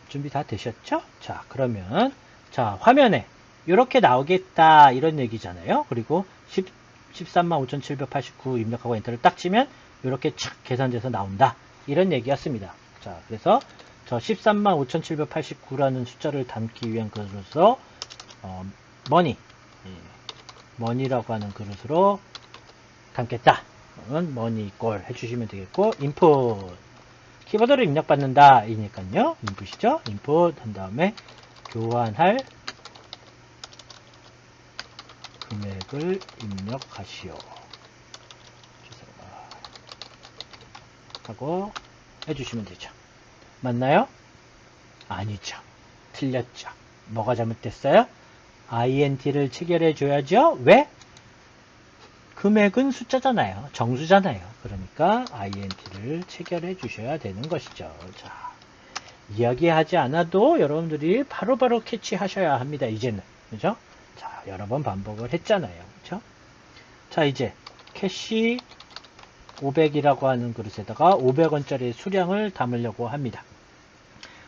준비 다 되셨죠? 자, 그러면 자, 화면에 이렇게 나오겠다 이런 얘기잖아요. 그리고 135,789 입력하고 엔터를 딱 치면 이렇게 착 계산돼서 나온다 이런 얘기였습니다. 자, 그래서 저 135,789라는 숫자를 담기 위한 그릇으로 머니라고 하는 그릇으로 담겠다. 그러면 머니 이꼴 해주시면 되겠고 인풋 키보드를 입력받는다 이니까요. 인풋이죠. 인풋 한 다음에 교환할 금액을 입력하시오. 하고 해주시면 되죠. 맞나요? 아니죠. 틀렸죠. 뭐가 잘못됐어요? INT를 체결해 줘야죠. 왜? 금액은 숫자잖아요. 정수잖아요. 그러니까 INT를 체결해 주셔야 되는 것이죠. 자, 이야기하지 않아도 여러분들이 바로바로 캐치하셔야 합니다. 이제는. 그죠? 자, 여러 번 반복을 했잖아요. 그죠? 자, 이제 캐시 500이라고 하는 그릇에다가 500원짜리 수량을 담으려고 합니다.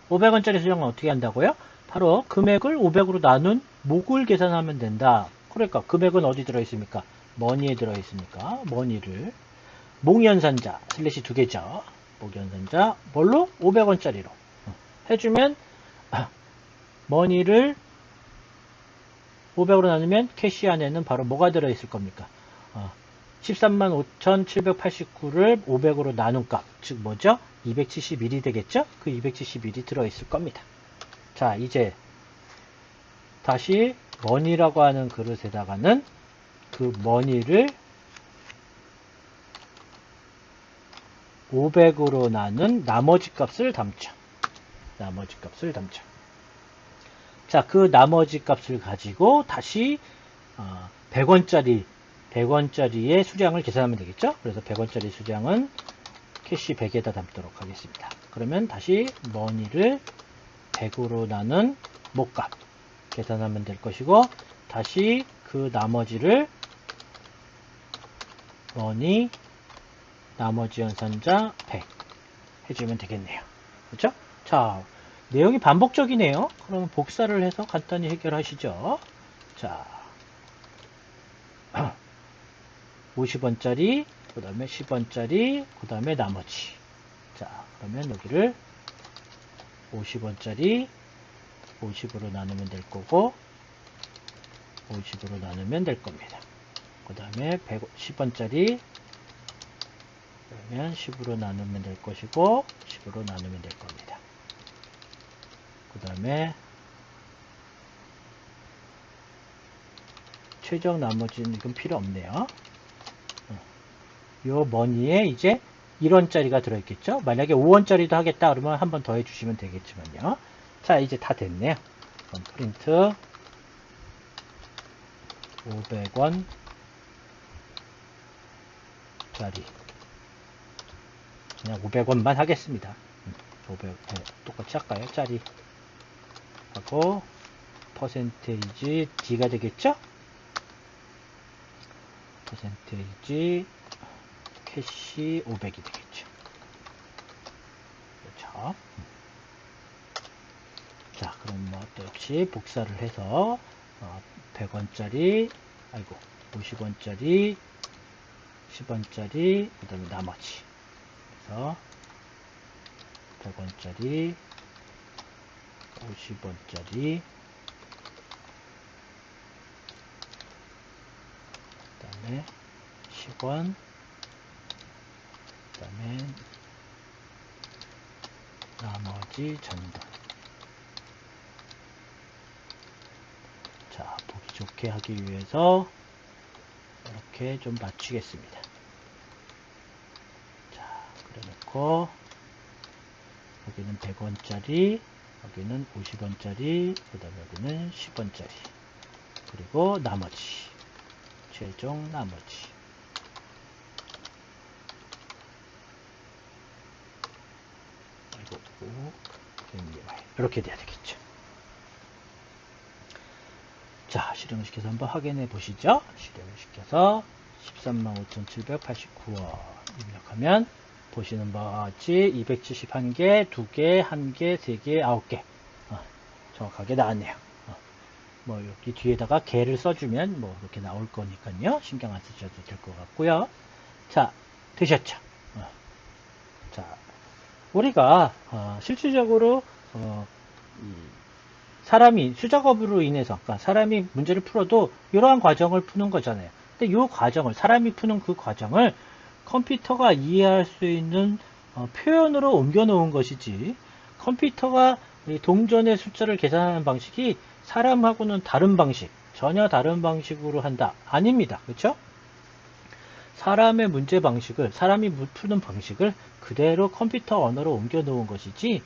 500원짜리 수량은 어떻게 한다고요? 바로 금액을 500으로 나눈 목을 계산하면 된다. 그러니까 금액은 어디 들어있습니까? 머니에 들어있으니까 머니를 목연산자 슬래시 2개죠. 목연산자 뭘로? 500원짜리로 해주면 머니를 500으로 나누면 캐시 안에는 바로 뭐가 들어있을 겁니까? 135,789를 500으로 나눈 값, 즉 뭐죠? 271이 되겠죠? 그 271이 들어있을 겁니다. 자, 이제 다시 머니라고 하는 그릇에다가는 그 머니를 500으로 나눈 나머지 값을 담죠. 나머지 값을 담죠. 자, 그 나머지 값을 가지고 다시 100원짜리의 수량을 계산하면 되겠죠? 그래서 100원짜리 수량은 캐시 100에다 담도록 하겠습니다. 그러면 다시 머니를 100으로 나눈 목값 계산하면 될 것이고 다시 그 나머지를 머니 나머지 연산자 100 해주면 되겠네요. 그렇죠? 자, 내용이 반복적이네요. 그럼 복사를 해서 간단히 해결하시죠. 자, 50원짜리, 그 다음에 10원짜리, 그 다음에 나머지. 자, 그러면 여기를 50원짜리 50으로 나누면 될 거고 50으로 나누면 될 겁니다. 그 다음에 10원짜리 그러면 10으로 나누면 될 것이고 10으로 나누면 될 겁니다. 그 다음에 최종 나머지는 이건 필요 없네요. 요 머니에 이제 1원짜리가 들어있겠죠. 만약에 5원짜리도 하겠다 그러면 한 번 더 해주시면 되겠지만요. 자, 이제 다 됐네요. 그럼 프린트 500원 짜리 그냥 500원만 하겠습니다. 500, 똑같이 할까요? 짜리 하고 퍼센테이지 D가 되겠죠? 퍼센테이지 캐시 500이 되겠죠. 그렇죠. 자, 그럼 뭐 또 역시 복사를 해서 100원짜리, 아이고 50원짜리, 10원짜리, 그 다음에 나머지. 그래서 100원짜리, 50원짜리, 그 다음에 10원, 그 다음에 나머지 전돈. 자, 보기 좋게 하기 위해서 이렇게 좀 맞추겠습니다. 자, 그래 놓고 여기는 100원짜리, 여기는 50원짜리, 그 다음에 여기는 10원짜리, 그리고 나머지, 최종 나머지. 이렇게 돼야 되겠죠. 자, 실행을 시켜서 한번 확인해 보시죠. 실행을 시켜서 135,789원 입력하면 보시는 바와 같이 271개, 2개, 1개, 3개, 9개 정확하게 나왔네요. 뭐 여기 뒤에다가 개를 써주면 뭐 이렇게 나올 거니까요. 신경 안 쓰셔도 될 것 같고요. 자, 되셨죠? 자, 우리가 실질적으로 사람이 수작업으로 인해서, 그러니까 사람이 문제를 풀어도 이러한 과정을 푸는 거잖아요. 근데 이 과정을, 사람이 푸는 그 과정을 컴퓨터가 이해할 수 있는 표현으로 옮겨 놓은 것이지, 컴퓨터가 동전의 숫자를 계산하는 방식이 사람하고는 다른 방식, 전혀 다른 방식으로 한다. 아닙니다. 그렇죠? 사람의 문제 방식을, 사람이 푸는 방식을 그대로 컴퓨터 언어로 옮겨 놓은 것이지,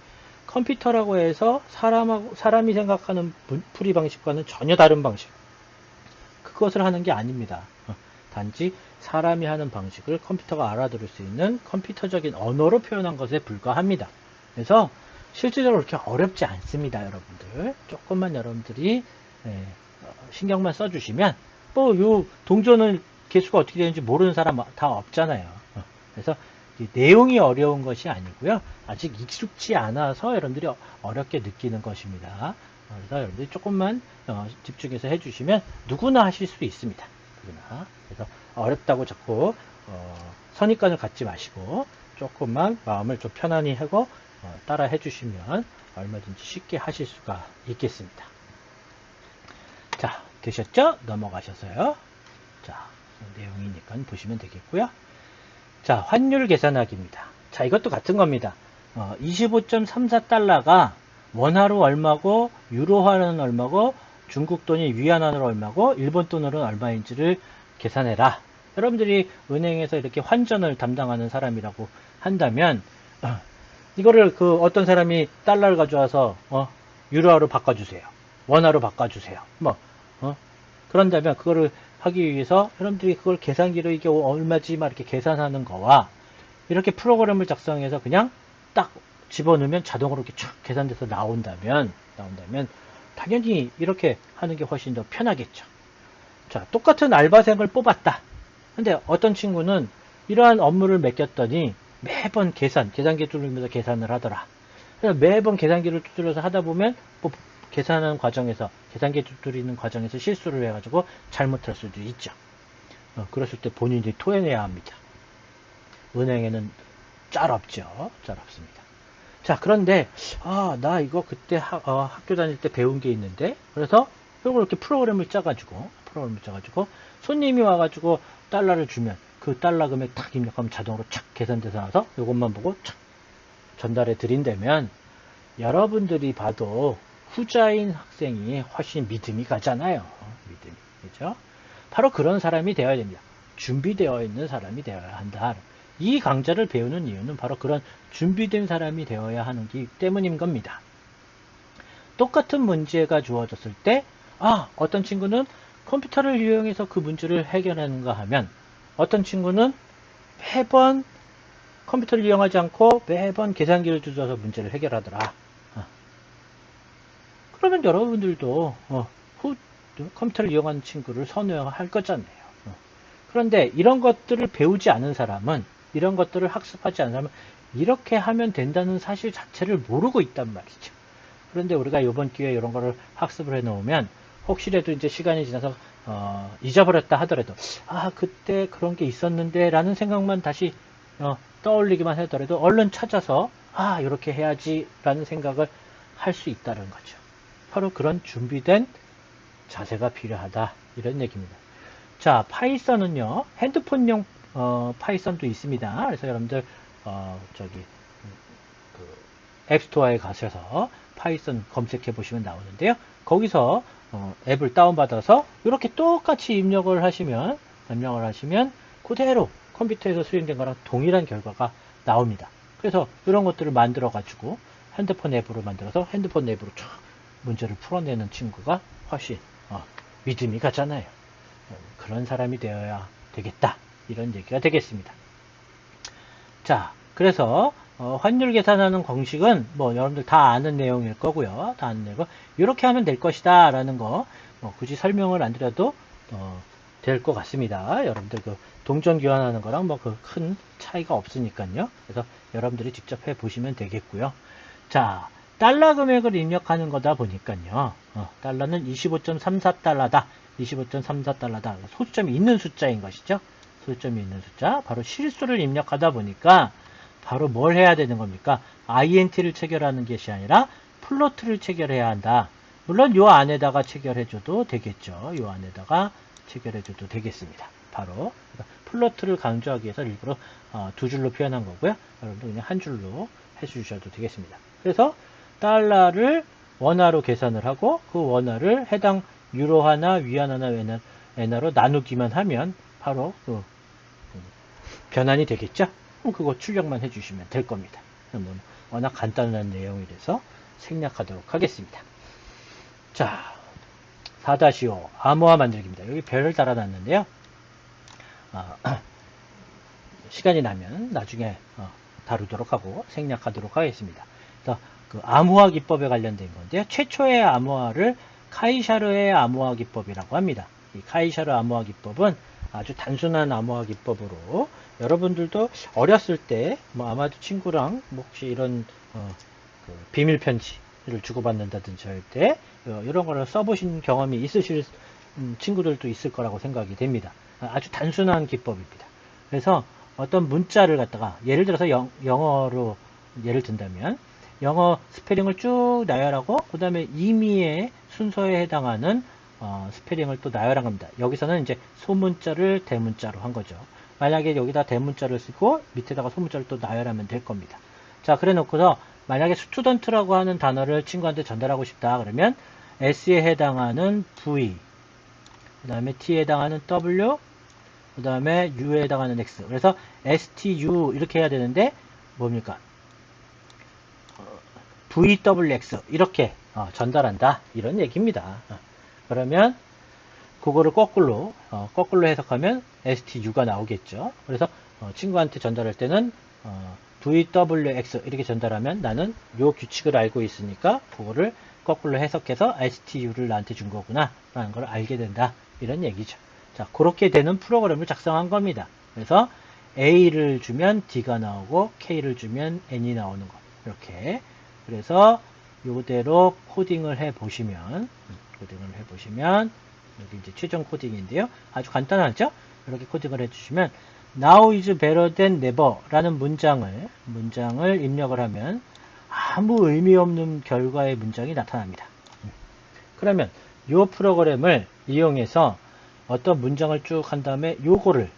컴퓨터라고 해서 사람이 생각하는 풀이 방식과는 전혀 다른 방식, 그것을 하는 게 아닙니다. 단지 사람이 하는 방식을 컴퓨터가 알아들을 수 있는 컴퓨터적인 언어로 표현한 것에 불과합니다. 그래서 실질적으로 그렇게 어렵지 않습니다. 여러분들 조금만 여러분들이 신경만 써주시면, 뭐 요 동전은 개수가 어떻게 되는지 모르는 사람 다 없잖아요. 그래서 내용이 어려운 것이 아니고요. 아직 익숙지 않아서 여러분들이 어렵게 느끼는 것입니다. 그래서 여러분들이 조금만 집중해서 해주시면 누구나 하실 수 있습니다. 누구나. 그래서 어렵다고 자꾸 선입관을 갖지 마시고 조금만 마음을 좀 편안히 하고 따라 해주시면 얼마든지 쉽게 하실 수가 있겠습니다. 자, 되셨죠? 넘어가셔서요. 자, 내용이니까 보시면 되겠고요. 자, 환율 계산하기입니다. 자, 이것도 같은 겁니다. 25.34달러가 원화로 얼마고, 유로화는 얼마고, 중국 돈이 위안화로 얼마고, 일본 돈으로는 얼마인지를 계산해라. 여러분들이 은행에서 이렇게 환전을 담당하는 사람이라고 한다면, 이거를 어떤 사람이 달러를 가져와서 유로화로 바꿔주세요. 원화로 바꿔주세요. 그런다면 그거를 하기 위해서 여러분들이 그걸 계산기로 이게 얼마지 막 이렇게 계산하는 거와, 이렇게 프로그램을 작성해서 그냥 딱 집어넣으면 자동으로 이렇게 쭉 계산돼서 나온다면 당연히 이렇게 하는 게 훨씬 더 편하겠죠. 자, 똑같은 알바생을 뽑았다. 근데 어떤 친구는 이러한 업무를 맡겼더니 매번 계산기 두드리면서 계산을 하더라. 그래서 매번 계산기를 두드려서 하다 보면 계산하는 과정에서, 계산기 두드리는 과정에서 실수를 해가지고 잘못할 수도 있죠. 그랬을 때 본인이 토해내야 합니다. 은행에는 짤 없죠. 짤 없습니다. 자, 그런데 나 이거 그때 학교 다닐 때 배운 게 있는데, 그래서 이걸 이렇게 프로그램을 짜가지고 손님이 와가지고 달러를 주면 그 달러 금액 탁 입력하면 자동으로 착 계산돼서 나와서 이것만 보고 착 전달해 드린다면 여러분들이 봐도 후자인 학생이 훨씬 믿음이 가잖아요. 믿음이. 그죠? 바로 그런 사람이 되어야 됩니다. 준비되어 있는 사람이 되어야 한다. 이 강좌를 배우는 이유는 바로 그런 준비된 사람이 되어야 하기 때문인 겁니다. 똑같은 문제가 주어졌을 때, 어떤 친구는 컴퓨터를 이용해서 그 문제를 해결하는가 하면, 어떤 친구는 매번 컴퓨터를 이용하지 않고 매번 계산기를 두어서 문제를 해결하더라. 그러면 여러분들도 컴퓨터를 이용하는 친구를 선호할 거잖아요. 그런데 이런 것들을 배우지 않은 사람은, 이런 것들을 학습하지 않은 사람은 이렇게 하면 된다는 사실 자체를 모르고 있단 말이죠. 그런데 우리가 이번 기회에 이런 거를 학습을 해 놓으면 혹시라도 이제 시간이 지나서 잊어버렸다 하더라도 그때 그런 게 있었는데 라는 생각만 다시 떠올리기만 하더라도 얼른 찾아서 이렇게 해야지 라는 생각을 할 수 있다는 거죠. 바로 그런 준비된 자세가 필요하다 이런 얘기입니다. 자, 파이썬은요 핸드폰용 파이썬도 있습니다. 그래서 여러분들 앱스토어에 가셔서 파이썬 검색해 보시면 나오는데요. 거기서 앱을 다운받아서 이렇게 똑같이 입력을 하시면 그대로 컴퓨터에서 수행된 거랑 동일한 결과가 나옵니다. 그래서 이런 것들을 만들어 가지고 핸드폰 앱으로 만들어서 핸드폰 앱으로 쫙 문제를 풀어내는 친구가 훨씬 믿음이 가잖아요. 그런 사람이 되어야 되겠다 이런 얘기가 되겠습니다. 자, 그래서 환율 계산하는 공식은 여러분들 다 아는 내용일 거고요. 다 아는 내용. 이렇게 하면 될 것이다 라는 거 굳이 설명을 안 드려도 될 것 같습니다. 여러분들 그 동전 교환하는 거랑 그 큰 차이가 없으니까요. 그래서 여러분들이 직접 해 보시면 되겠고요. 자, 달러 금액을 입력하는 거다 보니까요. 달러는 25.34달러다. 25.34달러다. 소수점이 있는 숫자인 것이죠. 소수점이 있는 숫자. 바로 실수를 입력하다 보니까 바로 뭘 해야 되는 겁니까? INT를 체결하는 것이 아니라 플로트를 체결해야 한다. 물론 요 안에다가 체결해줘도 되겠죠. 요 안에다가 체결해줘도 되겠습니다. 바로 플로트를 강조하기 위해서 일부러 두 줄로 표현한 거고요. 여러분도 그냥 한 줄로 해주셔도 되겠습니다. 그래서 달러를 원화로 계산을 하고 그 원화를 해당 유로화나 위안화나 엔화로 나누기만 하면 바로 변환이 되겠죠. 그거 출력만 해주시면 될 겁니다. 워낙 간단한 내용이라서 생략하도록 하겠습니다. 자, 4-5 암호화 만들기입니다. 여기 별을 달아놨는데요. 시간이 나면 나중에 다루도록 하고 생략하도록 하겠습니다. 그래서 그 암호화 기법에 관련된 건데요. 최초의 암호화를 카이샤르의 암호화 기법이라고 합니다. 이 카이샤르 암호화 기법은 아주 단순한 암호화 기법으로 여러분들도 어렸을 때 아마도 친구랑 혹시 이런 비밀 편지를 주고받는다든지 할 때 이런 거를 써보신 경험이 있으실 친구들도 있을 거라고 생각이 됩니다. 아주 단순한 기법입니다. 그래서 어떤 문자를 갖다가 예를 들어서 영어로 예를 든다면 영어 스페링을 쭉 나열하고 그 다음에 임의의 순서에 해당하는 스페링을 또 나열한 겁니다. 여기서는 이제 소문자를 대문자로 한 거죠. 만약에 여기다 대문자를 쓰고 밑에다가 소문자를 또 나열하면 될 겁니다. 자, 그래 놓고서 만약에 스튜던트라고 하는 단어를 친구한테 전달하고 싶다 그러면 S에 해당하는 V, 그 다음에 T에 해당하는 W, 그 다음에 U에 해당하는 X. 그래서 STU 이렇게 해야 되는데 뭡니까? VWX 이렇게 전달한다 이런 얘기입니다. 그러면 그거를 거꾸로 해석하면 STU가 나오겠죠. 그래서 친구한테 전달할 때는 VWX 이렇게 전달하면 나는 요 규칙을 알고 있으니까 그거를 거꾸로 해석해서 STU를 나한테 준 거구나 라는 걸 알게 된다 이런 얘기죠. 자, 그렇게 되는 프로그램을 작성한 겁니다. 그래서 A를 주면 D가 나오고 K를 주면 N이 나오는 거 이렇게. 그래서 이대로 코딩을 해 보시면 여기 이제 최종 코딩인데요. 아주 간단하죠? 이렇게 코딩을 해 주시면 Now is better than never 라는 문장을 입력을 하면 아무 의미 없는 결과의 문장이 나타납니다. 그러면 이 프로그램을 이용해서 어떤 문장을 쭉 한 다음에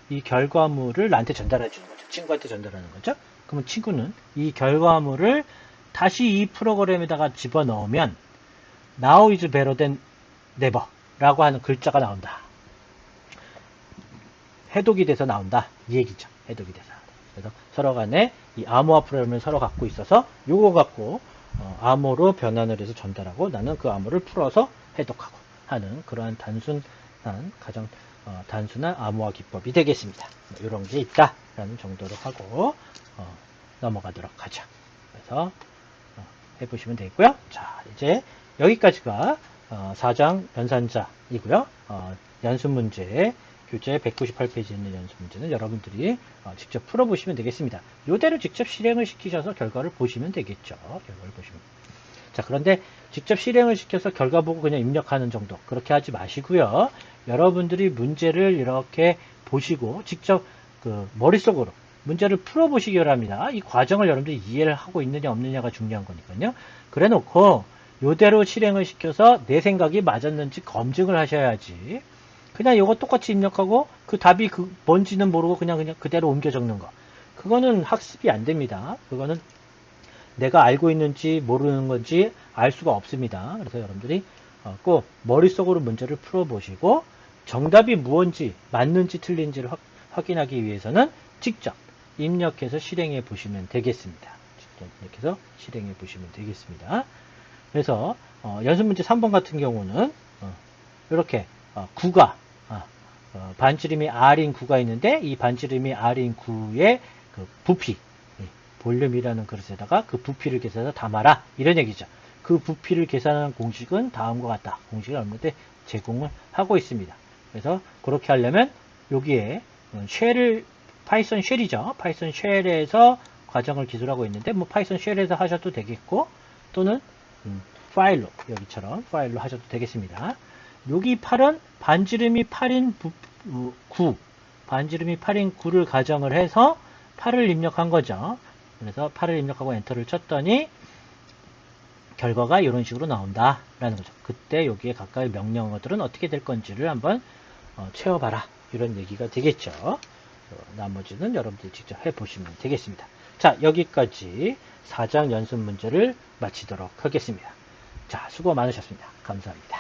이 결과물을 나한테 전달해 주는 거죠. 친구한테 전달하는 거죠. 그러면 친구는 이 결과물을 다시 이 프로그램에다가 집어넣으면 now is better than never 라고 하는 글자가 나온다. 해독이 돼서 나온다. 이 얘기죠. 해독이 돼서. 그래서 서로 간에 이 암호화 프로그램을 서로 갖고 있어서 요거 갖고 암호로 변환을 해서 전달하고 나는 그 암호를 풀어서 해독하고 하는 그러한 가장 단순한 암호화 기법이 되겠습니다. 이런 게 있다라는 정도로 하고 넘어가도록 하죠. 그래서 해보시면 되겠고요. 자, 이제 여기까지가 4장 연산자이고요. 연습 문제 교재 198페이지에 있는 연습 문제는 여러분들이 직접 풀어보시면 되겠습니다. 이대로 직접 실행을 시키셔서 결과를 보시면 되겠죠. 결과를 보시면. 자, 그런데 직접 실행을 시켜서 결과 보고 그냥 입력하는 정도 그렇게 하지 마시고요. 여러분들이 문제를 이렇게 보시고 직접 그 머릿속으로 문제를 풀어보시기 바랍니다. 이 과정을 여러분들이 이해를 하고 있느냐 없느냐가 중요한 거니까요. 그래 놓고 이대로 실행을 시켜서 내 생각이 맞았는지 검증을 하셔야지. 그냥 이거 똑같이 입력하고 그 답이 뭔지는 모르고 그냥 그대로 옮겨 적는 거. 그거는 학습이 안 됩니다. 그거는 내가 알고 있는지 모르는 건지 알 수가 없습니다. 그래서 여러분들이 꼭 머릿속으로 문제를 풀어보시고 정답이 무엇인지 맞는지 틀린지를 확인하기 위해서는 직접 입력해서 실행해 보시면 되겠습니다. 직접 입력해서 실행해 보시면 되겠습니다. 그래서 연습 문제 3번 같은 경우는 이렇게 구가 반지름이 r인 구가 있는데 이 반지름이 r인 구의 그 부피 볼륨이라는 그릇에다가 그 부피를 계산해서 담아라 이런 얘기죠. 그 부피를 계산하는 공식은 다음과 같다. 공식을 여러분한테 제공을 하고 있습니다. 그래서 그렇게 하려면 여기에 파이썬 쉘이죠. 파이썬 쉘에서 과정을 기술하고 있는데 뭐 파이썬 쉘에서 하셔도 되겠고 또는 파일로 여기처럼 파일로 하셔도 되겠습니다. 여기 8은 반지름이 8인 9 반지름이 8인 9를 가정을 해서 8을 입력한 거죠. 그래서 8을 입력하고 엔터를 쳤더니 결과가 이런 식으로 나온다 라는 거죠. 그때 여기에 가까이 명령어들은 어떻게 될 건지를 한번 채워봐라 이런 얘기가 되겠죠. 나머지는 여러분들이 직접 해보시면 되겠습니다. 자, 여기까지 4장 연습 문제를 마치도록 하겠습니다. 자, 수고 많으셨습니다. 감사합니다.